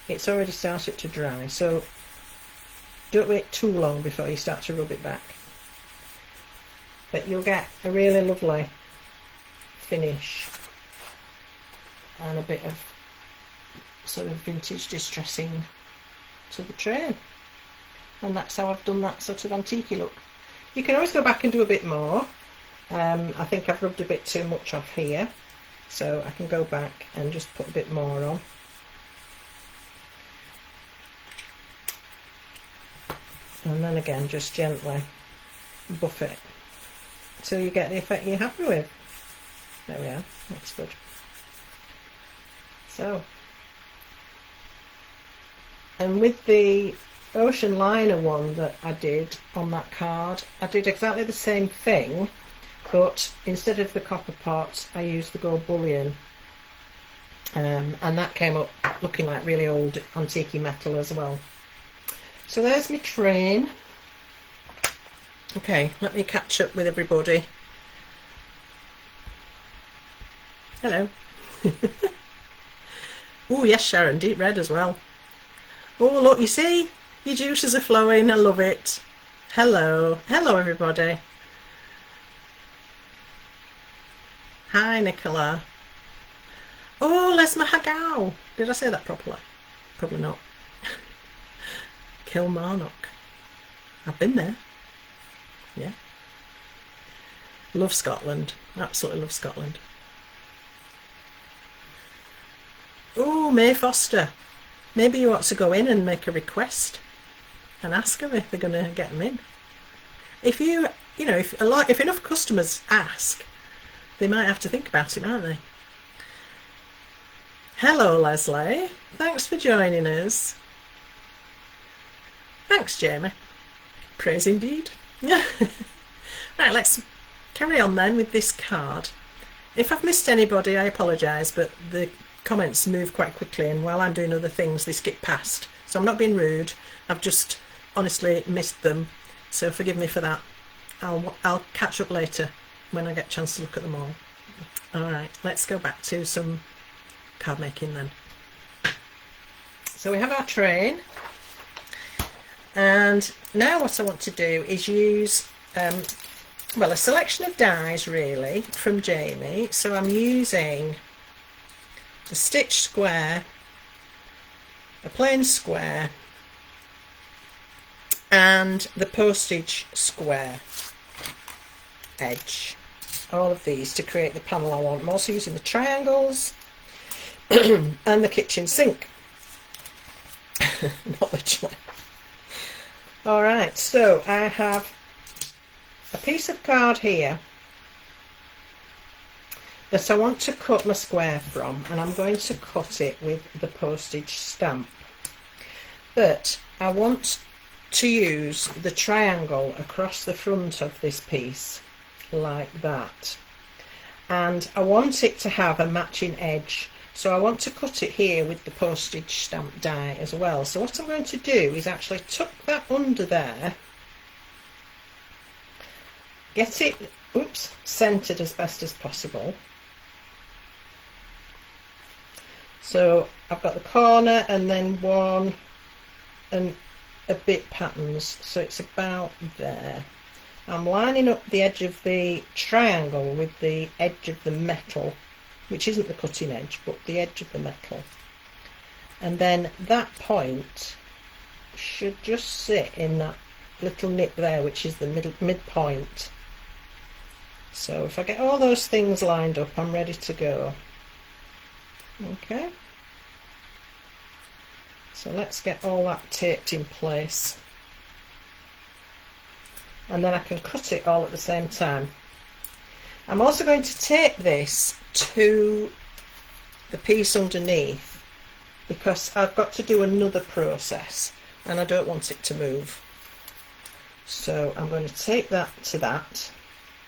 S1: it's already started to dry, so don't wait too long before you start to rub it back. But you'll get a really lovely finish and a bit of sort of vintage distressing to the train. And that's how I've done that sort of antique look. You can always go back and do a bit more. I think I've rubbed a bit too much off here, so I can go back and just put a bit more on. And then again, just gently buff it until you get the effect you're happy with. There we are, that's good. So, and with the ocean liner one that I did on that card, I did exactly the same thing, but instead of the copper pot, I used the gold bullion. And that came up looking like really old antique metal as well. So there's my train. Okay, let me catch up with everybody. Hello. Oh yes, Sharon, deep red as well. Oh look, you see, your juices are flowing. I love it. Hello, hello everybody. Hi Nicola. Oh, Les Mahagao. Did I say that properly? Probably not. Kilmarnock. I've been there. Yeah. Love Scotland. Absolutely love Scotland. Oh, May Foster. Maybe you ought to go in and make a request and ask them if they're going to get them in. If if enough customers ask, they might have to think about it, aren't they? Hello, Leslie. Thanks for joining us. Thanks, Jamie. Praise indeed. Right, let's carry on then with this card. If I've missed anybody, I apologise, but the comments move quite quickly, and while I'm doing other things, they skip past. So I'm not being rude. I've just honestly missed them. So forgive me for that. I'll catch up later when I get a chance to look at them all. All right, let's go back to some card making then. So we have our train. And now what I want to do is use, well, a selection of dies really from Jamie. So I'm using a stitch square, a plain square, and the postage square edge. All of these to create the panel I want. I'm also using the triangles and the kitchen sink. Not literally. Alright, so I have a piece of card here that I want to cut my square from, and I'm going to cut it with the postage stamp. But I want to use the triangle across the front of this piece, like that. And I want it to have a matching edge, so I want to cut it here with the postage stamp die as well. So what I'm going to do is actually tuck that under there, get it, centered as best as possible. So I've got the corner and then one and a bit patterns, so it's about there. I'm lining up the edge of the triangle with the edge of the metal, which isn't the cutting edge, but the edge of the metal. And then that point should just sit in that little nip there, which is the midpoint. So if I get all those things lined up, I'm ready to go. Okay. So let's get all that taped in place. And then I can cut it all at the same time. I'm also going to tape this to the piece underneath because I've got to do another process and I don't want it to move. So I'm going to tape that to that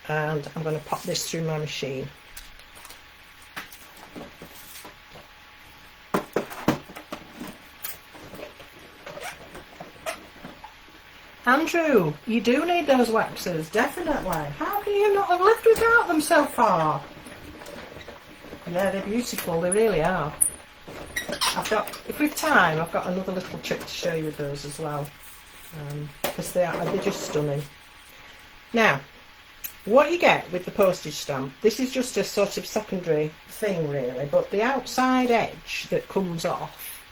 S1: and I'm going to pop this through my machine. Andrew, you do need those waxes, definitely. How can you not have lived without them so far? Yeah, they're beautiful, they really are. I've got, if we've time, I've got another little trick to show you with those as well. Because they're just stunning. Now, what you get with the postage stamp, this is just a sort of secondary thing really, but the outside edge that comes off,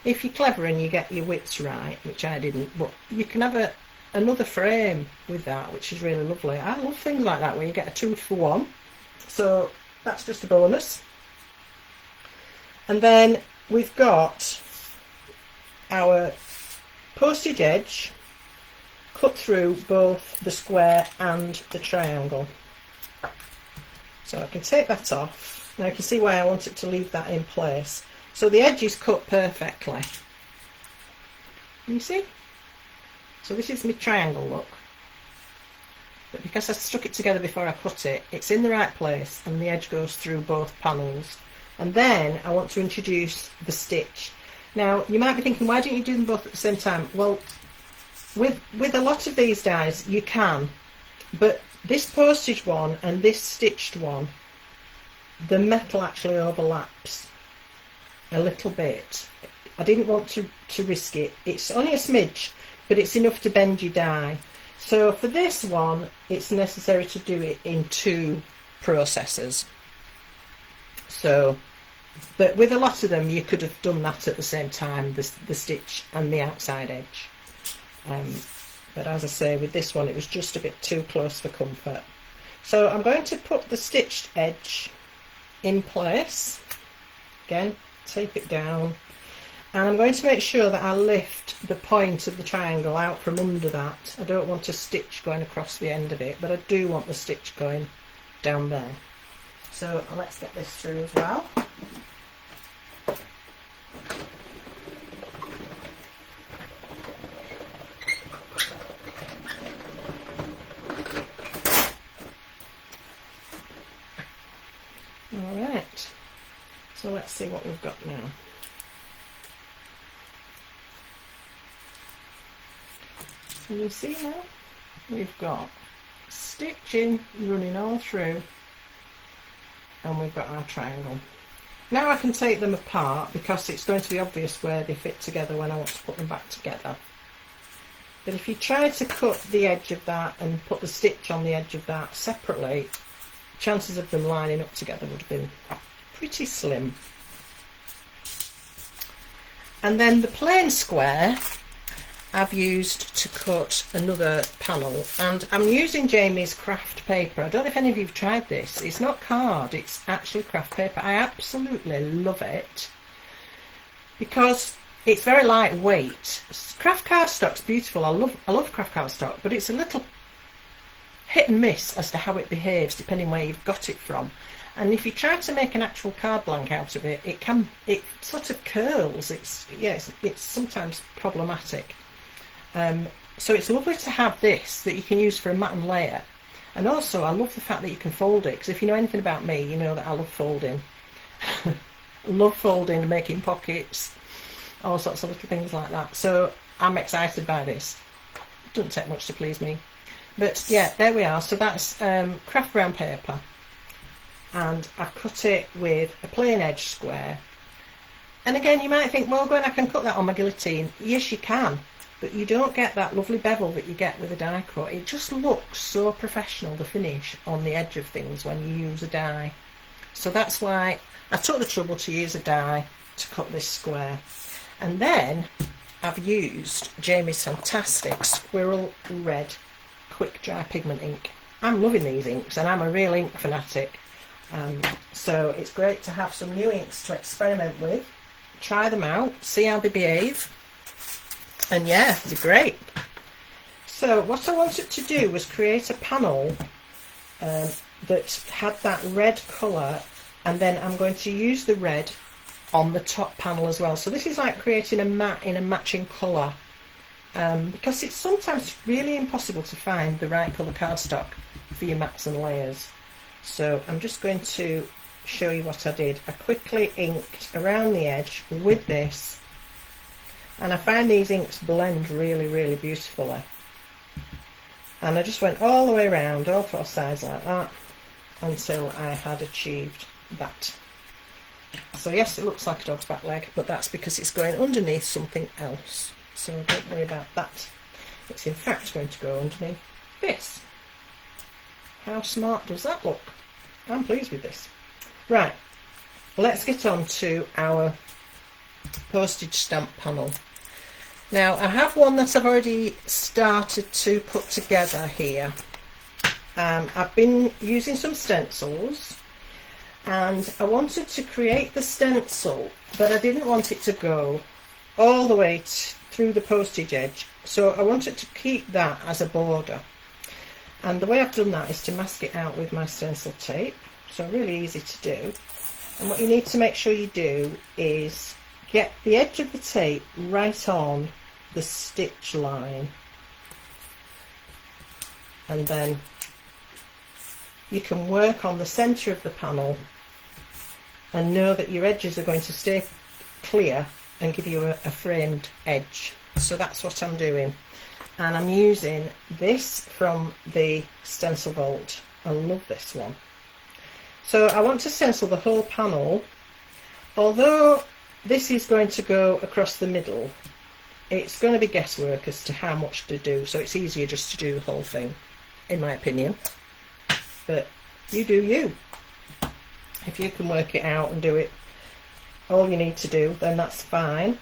S1: if you're clever and you get your widths right, which I didn't, but you can have another frame with that, which is really lovely. I love things like that where you get a 2 for 1. So that's just a bonus. And then we've got our postage edge cut through both the square and the triangle. So I can take that off. Now you can see why I want it to leave that in place. So the edge is cut perfectly. Can you see? So this is my triangle look. But because I stuck it together before I cut it, it's in the right place and the edge goes through both panels. And then I want to introduce the stitch. Now you might be thinking, why don't you do them both at the same time? Well, with a lot of these dies you can, but this postage one and this stitched one, the metal actually overlaps a little bit. I didn't want to risk it. It's only a smidge, but it's enough to bend your die. So for this one, it's necessary to do it in 2 processes. So, but with a lot of them, you could have done that at the same time, the stitch and the outside edge. But as I say, with this one, it was just a bit too close for comfort. So I'm going to put the stitched edge in place. Again, tape it down. And I'm going to make sure that I lift the point of the triangle out from under that. I don't want a stitch going across the end of it, but I do want the stitch going down there. So let's get this through as well. Alright, so let's see what we've got now. So you see now, we've got stitching running all through and we've got our triangle. Now I can take them apart because it's going to be obvious where they fit together when I want to put them back together. But if you try to cut the edge of that and put the stitch on the edge of that separately, chances of them lining up together would have been pretty slim. And then the plain square I've used to cut another panel, and I'm using Jamie's craft paper. I don't know if any of you have tried this. It's not card, it's actually craft paper. I absolutely love it because it's very lightweight. Craft cardstock's beautiful. I love craft cardstock, but it's a little hit and miss as to how it behaves depending where you've got it from. And if you try to make an actual card blank out of it, it sort of curls. It's sometimes problematic. So it's lovely to have this that you can use for a mat and layer. And also I love the fact that you can fold it, because if you know anything about me, you know that I love folding. Love folding, making pockets, all sorts of little things like that. So I'm excited by this. It doesn't take much to please me. But yeah, there we are. So that's craft brown paper, and I've cut it with a plain edge square. And again, you might think, well, Gwen, I can cut that on my guillotine. Yes, you can, but you don't get that lovely bevel that you get with a die cut. It just looks so professional, the finish on the edge of things, when you use a die. So that's why I took the trouble to use a die to cut this square. And then I've used Jamie's fantastic Squirrel Red quick dry pigment ink. I'm loving these inks, and I'm a real ink fanatic. So it's great to have some new inks to experiment with, try them out, see how they behave, and yeah, they're great. So what I wanted to do was create a panel that had that red colour, and then I'm going to use the red on the top panel as well. So this is like creating a mat in a matching colour, because it's sometimes really impossible to find the right colour cardstock for your mats and layers. So I'm just going to show you what I did. I quickly inked around the edge with this, and I find these inks blend really, really beautifully. And I just went all the way around, all four sides like that, until I had achieved that. So yes, it looks like a dog's back leg, but that's because it's going underneath something else. So don't worry about that. It's in fact going to go underneath this. How smart does that look? I'm pleased with this. Right, let's get on to our postage stamp panel. Now I have one that I've already started to put together here. I've been using some stencils, and I wanted to create the stencil, but I didn't want it to go all the way through the postage edge, so I wanted to keep that as a border. And the way I've done that is to mask it out with my stencil tape, so really easy to do. And what you need to make sure you do is get the edge of the tape right on the stitch line, and then you can work on the centre of the panel and know that your edges are going to stay clear and give you a framed edge. So that's what I'm doing, and I'm using this from the Stencil Vault. I love this one. So I want to stencil the whole panel. Although this is going to go across the middle, it's going to be guesswork as to how much to do, so it's easier just to do the whole thing, in my opinion. But you do you. If you can work it out and do it all you need to do, then that's fine.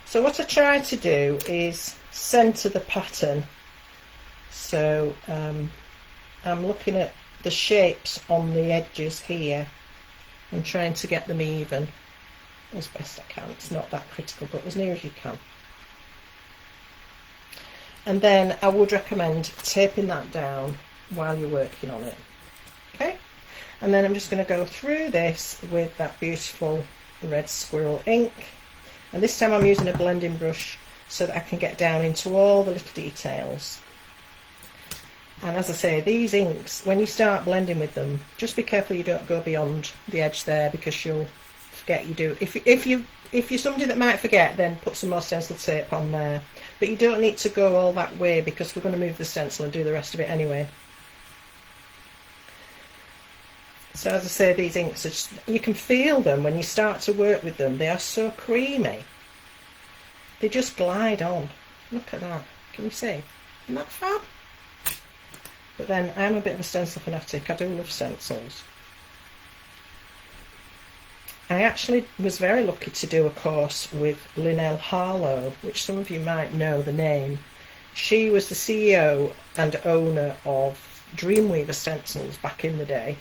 S1: So what I try to do is centre the pattern. So I'm looking at the shapes on the edges here and trying to get them even as best I can. It's not that critical, but as near as you can. And then I would recommend taping that down while you're working on it. Okay, and then I'm just going to go through this with that beautiful red squirrel ink, and this time I'm using a blending brush so that I can get down into all the little details. And as I say, these inks, when you start blending with them, just be careful you don't go beyond the edge there, because you'll forget you do. If you're somebody that might forget, then put some more stencil tape on there, but you don't need to go all that way, because we're going to move the stencil and do the rest of it anyway. So as I say, these inks are just, you can feel them when you start to work with them. They are so creamy. They just glide on. Look at that. Can you see? Isn't that fab? But then I'm a bit of a stencil fanatic. I do love stencils. I actually was very lucky to do a course with Linnell Harlow, which some of you might know the name. She was the CEO and owner of Dreamweaver Stencils back in the day.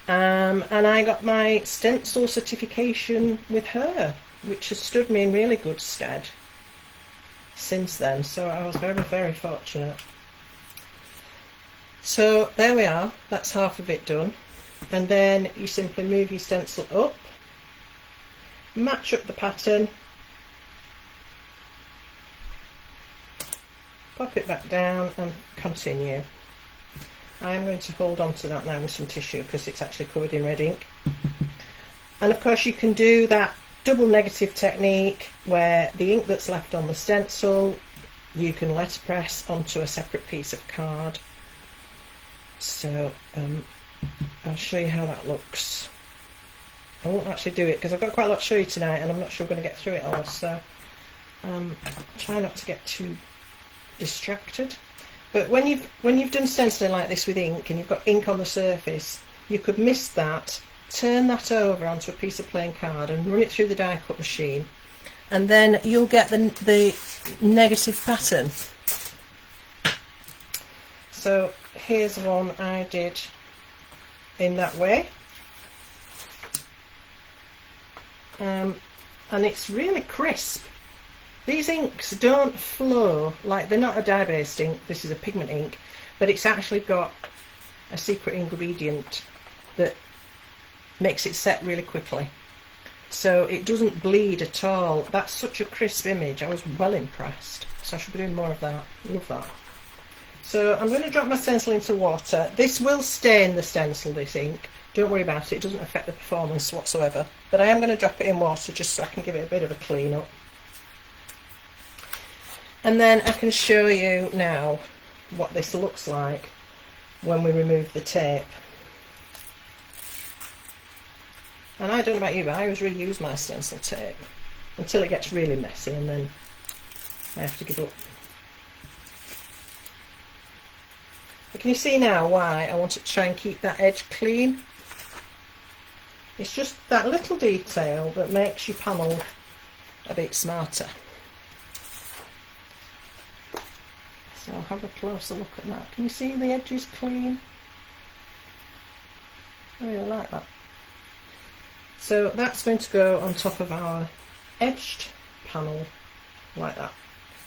S1: And I got my stencil certification with her, which has stood me in really good stead since then. So I was very, very fortunate. So there we are, that's half of it done. And then you simply move your stencil up, match up the pattern, pop it back down and continue. I'm going to hold on to that now with some tissue because it's actually covered in red ink. And of course you can do that double negative technique where the ink that's left on the stencil you can letterpress onto a separate piece of card. So I'll show you how that looks. I won't actually do it because I've got quite a lot to show you tonight and I'm not sure I'm going to get through it all, so try not to get too distracted. But when you've done stenciling like this with ink and you've got ink on the surface, you could mist that, turn that over onto a piece of plain card and run it through the die cut machine, and then you'll get the negative pattern. So here's one I did in that way, and it's really crisp. These inks don't flow, like they're not a dye-based ink, this is a pigment ink, but it's actually got a secret ingredient that makes it set really quickly. So it doesn't bleed at all. That's such a crisp image, I was well impressed. So I should be doing more of that, love that. So I'm going to drop my stencil into water. This will stain the stencil, this ink. Don't worry about it, it doesn't affect the performance whatsoever. But I am going to drop it in water just so I can give it a bit of a clean up. And then I can show you now what this looks like when we remove the tape. And I don't know about you, but I always reuse my stencil tape until it gets really messy and then I have to give up. But can you see now why I want to try and keep that edge clean? It's just that little detail that makes your panel a bit smarter. So I'll have a closer look at that. Can you see the edges clean? I really like that. So that's going to go on top of our edged panel like that.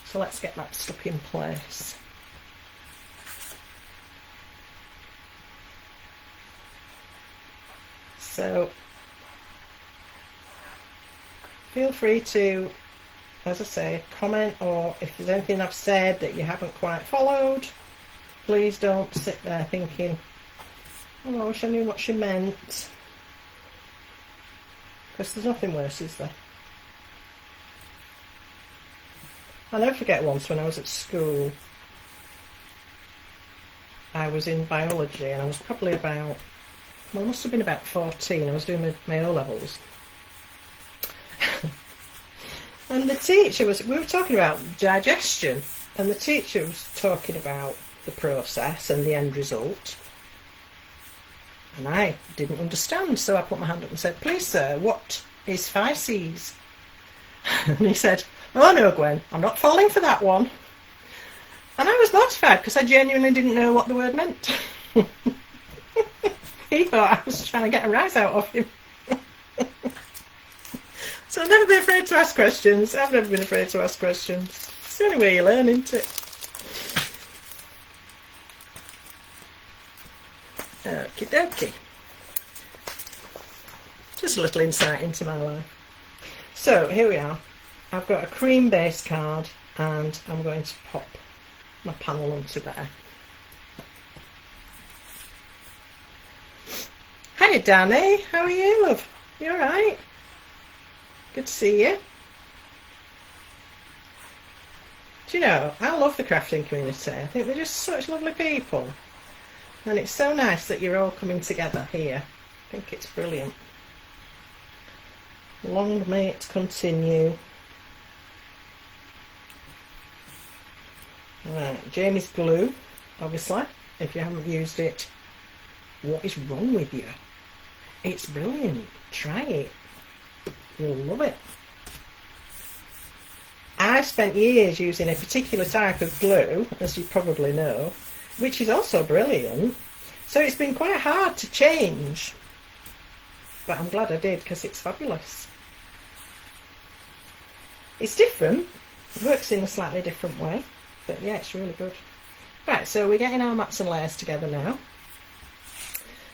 S1: So let's get that stuck in place. So feel free to, as I say, comment, or if there's anything I've said that you haven't quite followed, please don't sit there thinking, oh, I wish I knew what she meant. Because there's nothing worse, is there? I'll never forget once when I was at school, I was in biology and I was probably about, well, I must have been about 14, I was doing my O-levels. And the teacher we were talking about digestion, and the teacher was talking about the process and the end result. And I didn't understand, so I put my hand up and said, please sir, what is faeces? And he said, oh no Gwen, I'm not falling for that one. And I was mortified because I genuinely didn't know what the word meant. He thought I was trying to get a rise out of him. So I've never been afraid to ask questions. I've never been afraid to ask questions. It's the only way you learn, isn't it? Okie dokie. Just a little insight into my life. So here we are. I've got a cream base card and I'm going to pop my panel onto there. Hiya Danny, how are you, love? You alright? Good to see you. Do you know, I love the crafting community. I think they're just such lovely people. And it's so nice that you're all coming together here. I think it's brilliant. Long may it continue. Right, Jamie's glue, obviously. If you haven't used it, what is wrong with you? It's brilliant. Try it. You'll love it. I've spent years using a particular type of glue, as you probably know, which is also brilliant. So it's been quite hard to change. But I'm glad I did because it's fabulous. It's different. It works in a slightly different way. But yeah, it's really good. Right, so we're getting our mats and layers together now.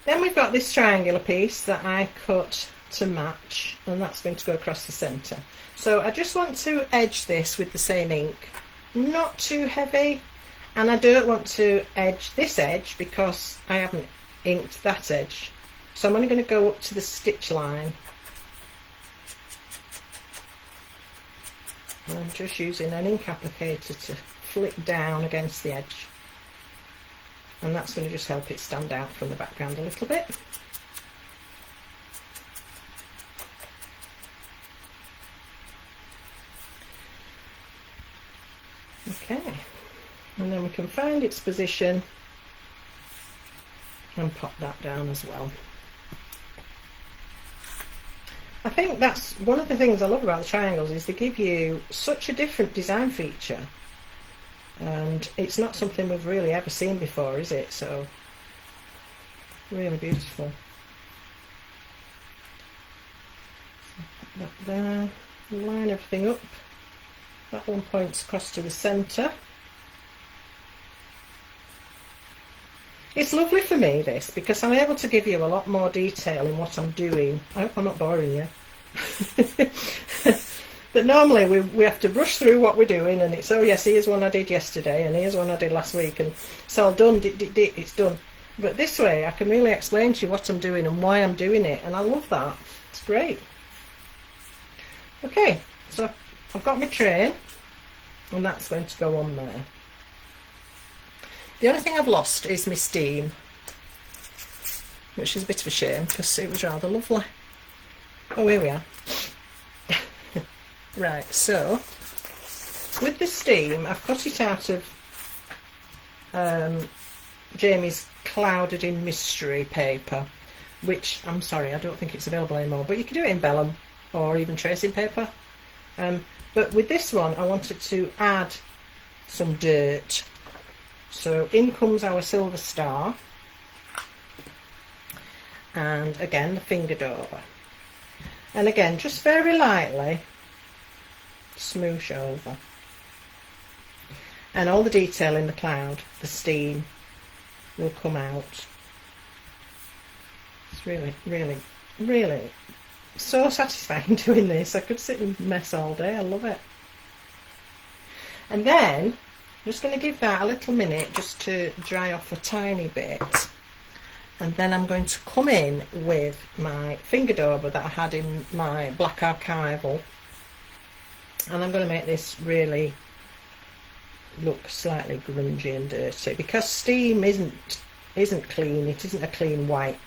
S1: Then we've got this triangular piece that I cut to match, and that's going to go across the centre. So I just want to edge this with the same ink. Not too heavy. And I don't want to edge this edge because I haven't inked that edge. So I'm only going to go up to the stitch line. And I'm just using an ink applicator to flick down against the edge. And that's going to just help it stand out from the background a little bit. Okay, and then we can find its position and pop that down as well. I think that's one of the things I love about the triangles, is they give you such a different design feature, and it's not something we've really ever seen before, is it? So really beautiful. Put that there, line everything up. That one points across to the centre. It's lovely for me, this, because I'm able to give you a lot more detail in what I'm doing. I hope I'm not boring you. But normally we have to rush through what we're doing, and it's, oh yes, here's one I did yesterday, and here's one I did last week, and it's all done, it's done. But this way I can really explain to you what I'm doing and why I'm doing it, and I love that. It's great. Okay, so I've got my train, and that's going to go on there. The only thing I've lost is my steam, which is a bit of a shame because it was rather lovely. Oh, here we are. Right, so with the steam, I've cut it out of Jamie's Clouded in Mystery paper, which, I'm sorry, I don't think it's available anymore, but you can do it in vellum or even tracing paper. But with this one, I wanted to add some dirt. So in comes our silver star, and again the fingered over, and again just very lightly smoosh over, and all the detail in the cloud, the steam, will come out. It's really, really, really so satisfying doing this. I could sit and mess all day. I love it. And then I'm just going to give that a little minute just to dry off a tiny bit, and then I'm going to come in with my finger dauber that I had in my black archival, and I'm going to make this really look slightly grungy and dirty, because steam isn't clean. It isn't a clean white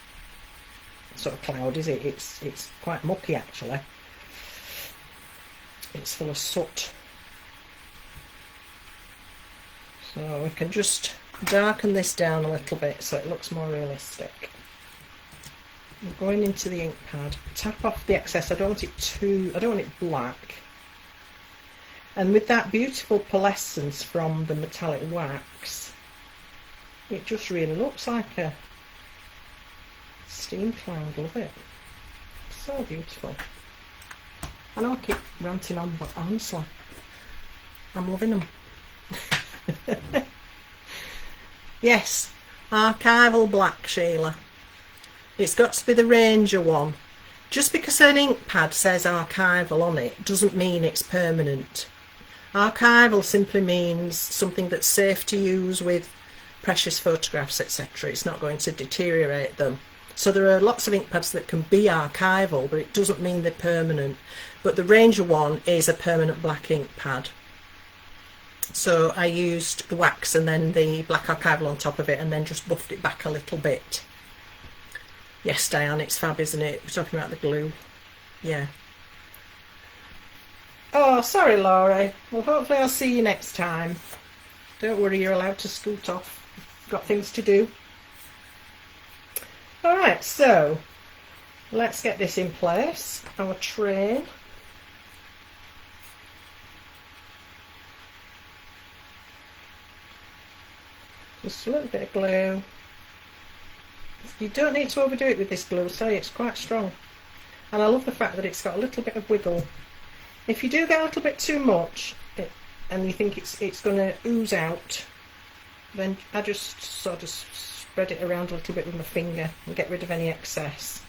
S1: sort of cloud, is it? It's quite mucky actually. It's full of soot. So we can just darken this down a little bit so it looks more realistic. I'm going into the ink pad, tap off the excess. I don't want it black. And with that beautiful pearlescence from the metallic wax, it just really looks like a steam cloud. Love it. So beautiful. I know I keep ranting on, but honestly, I'm loving them. Yes, archival black, Sheila. It's got to be the Ranger one. Just because an ink pad says archival on it doesn't mean it's permanent. Archival simply means something that's safe to use with precious photographs, etc. It's not going to deteriorate them. So there are lots of ink pads that can be archival, but it doesn't mean they're permanent. But the Ranger one is a permanent black ink pad. So I used the wax and then the black archival on top of it, and then just buffed it back a little bit. Yes, Diane, it's fab, isn't it? We're talking about the glue. Yeah. Oh, sorry, Laurie. Well, hopefully I'll see you next time. Don't worry, you're allowed to scoot off. Got things to do. Alright, so let's get this in place. Our train. Just a little bit of glue. You don't need to overdo it with this glue, so it's quite strong. And I love the fact that it's got a little bit of wiggle. If you do get a little bit too much and you think it's going to ooze out, then I just sort of spread it around a little bit with my finger and get rid of any excess.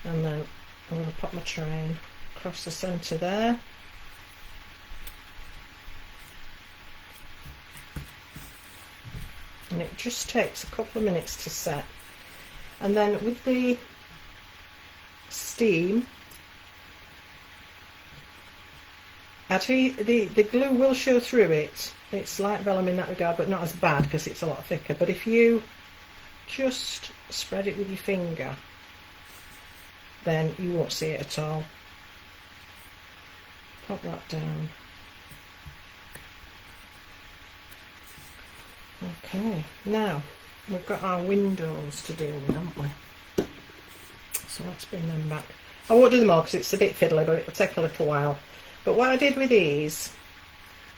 S1: And then I'm going to pop my train across the centre there. and it just takes a couple of minutes to set. And then with the steam, actually the glue will show through it. It's like vellum in that regard, but not as bad because it's a lot thicker. But if you just spread it with your finger, then you won't see it at all. Pop that down. Okay, now we've got our windows to deal with, haven't we? So let's bring them back. I won't do them all because it's a bit fiddly, but it'll take a little while. But what I did with these,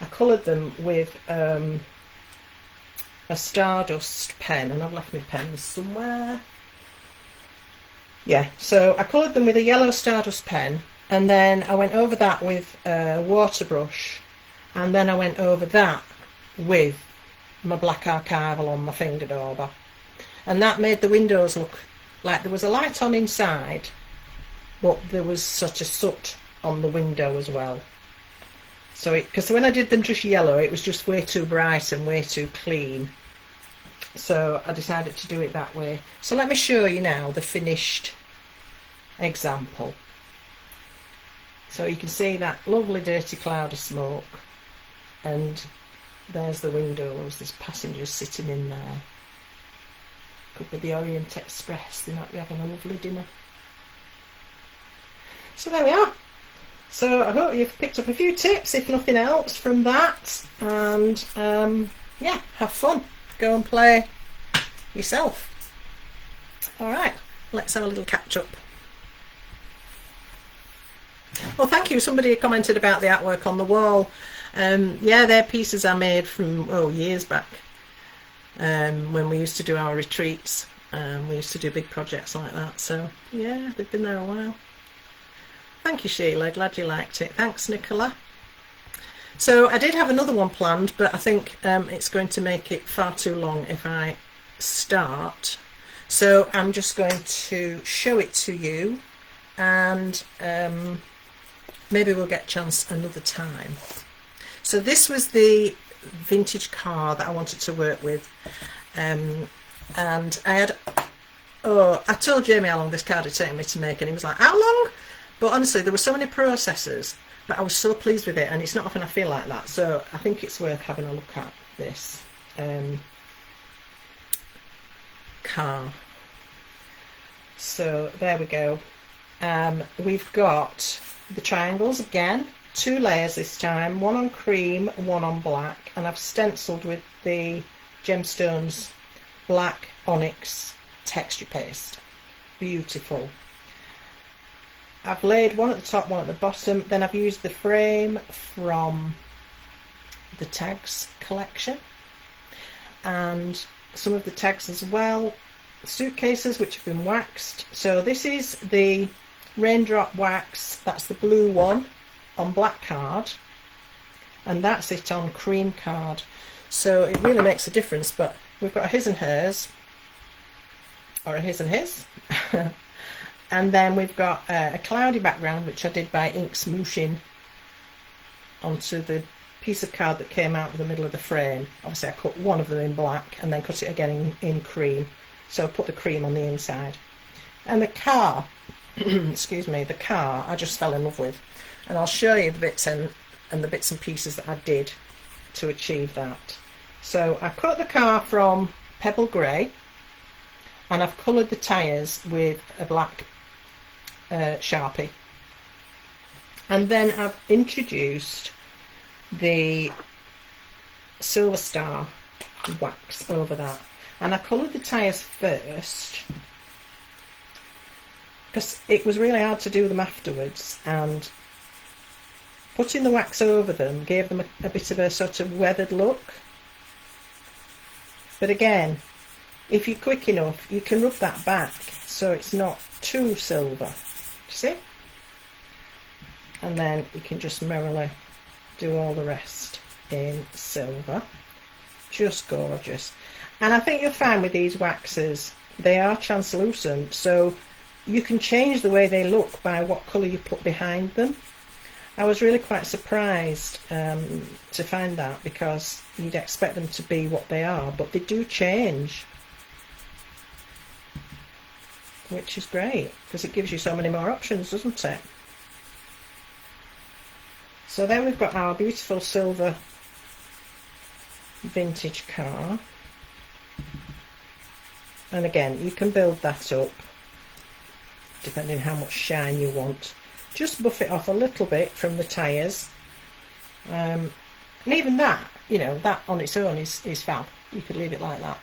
S1: I coloured them with a Stardust pen, and I've left my pens somewhere. Yeah, so I coloured them with a yellow Stardust pen, and then I went over that with a water brush, and then I went over that with my black archival on my finger dauber, and that made the windows look like there was a light on inside, but there was such a soot on the window as well. So because when I did them just yellow, it was just way too bright and way too clean, so I decided to do it that way. So let me show you now the finished example. So you can see that lovely dirty cloud of smoke, and there's the windows, there's passengers sitting in there. Could be the Orient Express, they might be having a lovely dinner. So there we are. So I hope you've picked up a few tips, if nothing else, from that. And yeah, have fun. Go and play yourself. Alright, let's have a little catch up. Well, thank you. Somebody commented about the artwork on the wall. Yeah, they're pieces I made from years back, when we used to do our retreats. We used to do big projects like that. So yeah, they've been there a while. Thank you, Sheila. Glad you liked it. Thanks, Nicola. So I did have another one planned, but I think it's going to make it far too long if I start. So I'm just going to show it to you, and maybe we'll get a chance another time. So this was the vintage car that I wanted to work with, and I had, I told Jamie how long this card had taken me to make, and he was like, how long? But honestly, there were so many processes, but I was so pleased with it, and it's not often I feel like that, so I think it's worth having a look at this car. So there we go. We've got the triangles again, 2 layers this time, one on cream, one on black, and I've stenciled with the Gemstones black onyx texture paste. Beautiful. I've laid one at the top, one at the bottom, then I've used the frame from the tags collection, and some of the tags as well, suitcases which have been waxed. So this is the raindrop wax, that's the blue one on black card, and that's it on cream card. So it really makes a difference. But we've got a his and hers, or a his and his, and then we've got a cloudy background which I did by ink smooshing onto the piece of card that came out of the middle of the frame. Obviously I cut one of them in black and then cut it again in cream, so I put the cream on the inside. And the car excuse me, the car I just fell in love with, and I'll show you the bits and the bits and pieces that I did to achieve that. So I cut the car from pebble grey, and I've coloured the tyres with a black Sharpie, and then I've introduced the Silver Star wax over that, and I coloured the tyres first because it was really hard to do them afterwards, and putting the wax over them gave them a bit of a sort of weathered look. But again, if you're quick enough, you can rub that back so it's not too silver. See? And then you can just merrily do all the rest in silver. Just gorgeous. And I think you'll find with these waxes, they are translucent, so you can change the way they look by what colour you put behind them. I was really quite surprised to find that, because you'd expect them to be what they are, but they do change, which is great because it gives you so many more options, doesn't it? So then we've got our beautiful silver vintage car, and again you can build that up depending how much shine you want. Just buff it off a little bit from the tyres, and even that, you know, that on its own is fab. You could leave it like that,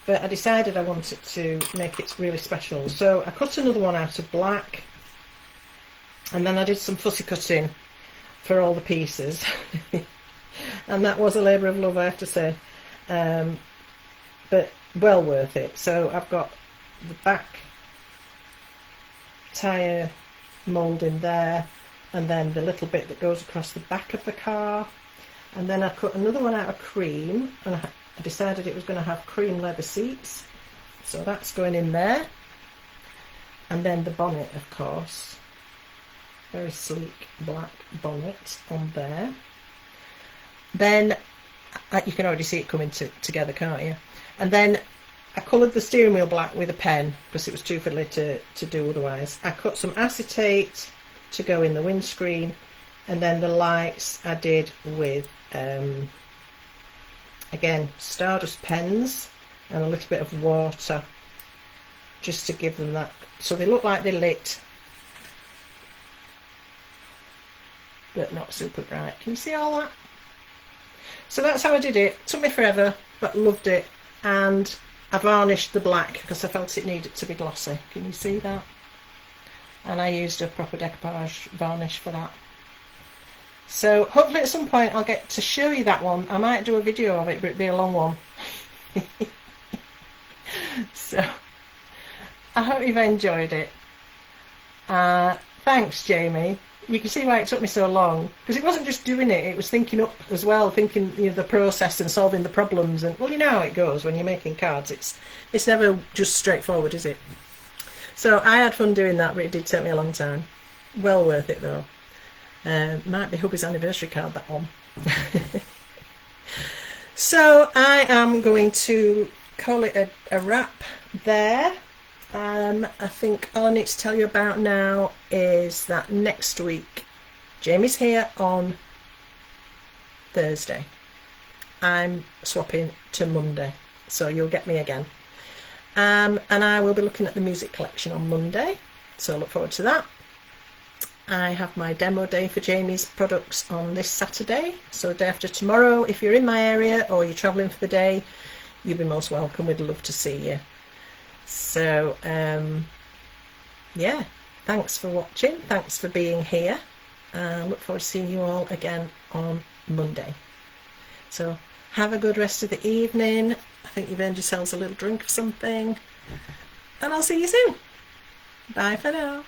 S1: but I decided I wanted to make it really special, so I cut another one out of black, and then I did some fussy cutting for all the pieces and that was a labour of love, I have to say, but well worth it. So I've got the back tyre mould in there, and then the little bit that goes across the back of the car, and then I cut another one out of cream, and I decided it was going to have cream leather seats, so that's going in there, and then the bonnet, of course, very sleek black bonnet on there. Then you can already see it coming together, can't you? And then I coloured the steering wheel black with a pen because it was too fiddly to do otherwise. I cut some acetate to go in the windscreen, and then the lights I did with again Stardust pens and a little bit of water, just to give them that, so they look like they're lit but not super bright. Can you see all that? So that's how I did it. Took me forever, but loved it. And I varnished the black because I felt it needed to be glossy. Can you see that? And I used a proper decoupage varnish for that. So hopefully at some point I'll get to show you that one. I might do a video of it, but it'd be a long one. So I hope you've enjoyed it. Thanks, Jamie. You can see why it took me so long, because it wasn't just doing it, it was thinking up as well, thinking, you know, the process and solving the problems, and well, you know how it goes when you're making cards. It's never just straightforward, is it? So I had fun doing that, but it did take me a long time. Well worth it though. Might be hubby's anniversary card, that one. So I am going to call it a wrap there. I think all I need to tell you about now is that next week Jamie's here on Thursday. I'm swapping to Monday, so you'll get me again. And I will be looking at the music collection on Monday, so I look forward to that. I have my demo day for Jamie's products on this Saturday, so the day after tomorrow. If you're in my area or you're travelling for the day, you'll be most welcome. We'd love to see you. So yeah, thanks for watching, thanks for being here, look forward to seeing you all again on Monday. So have a good rest of the evening. I think you've earned yourselves a little drink of something, and I'll see you soon. Bye for now.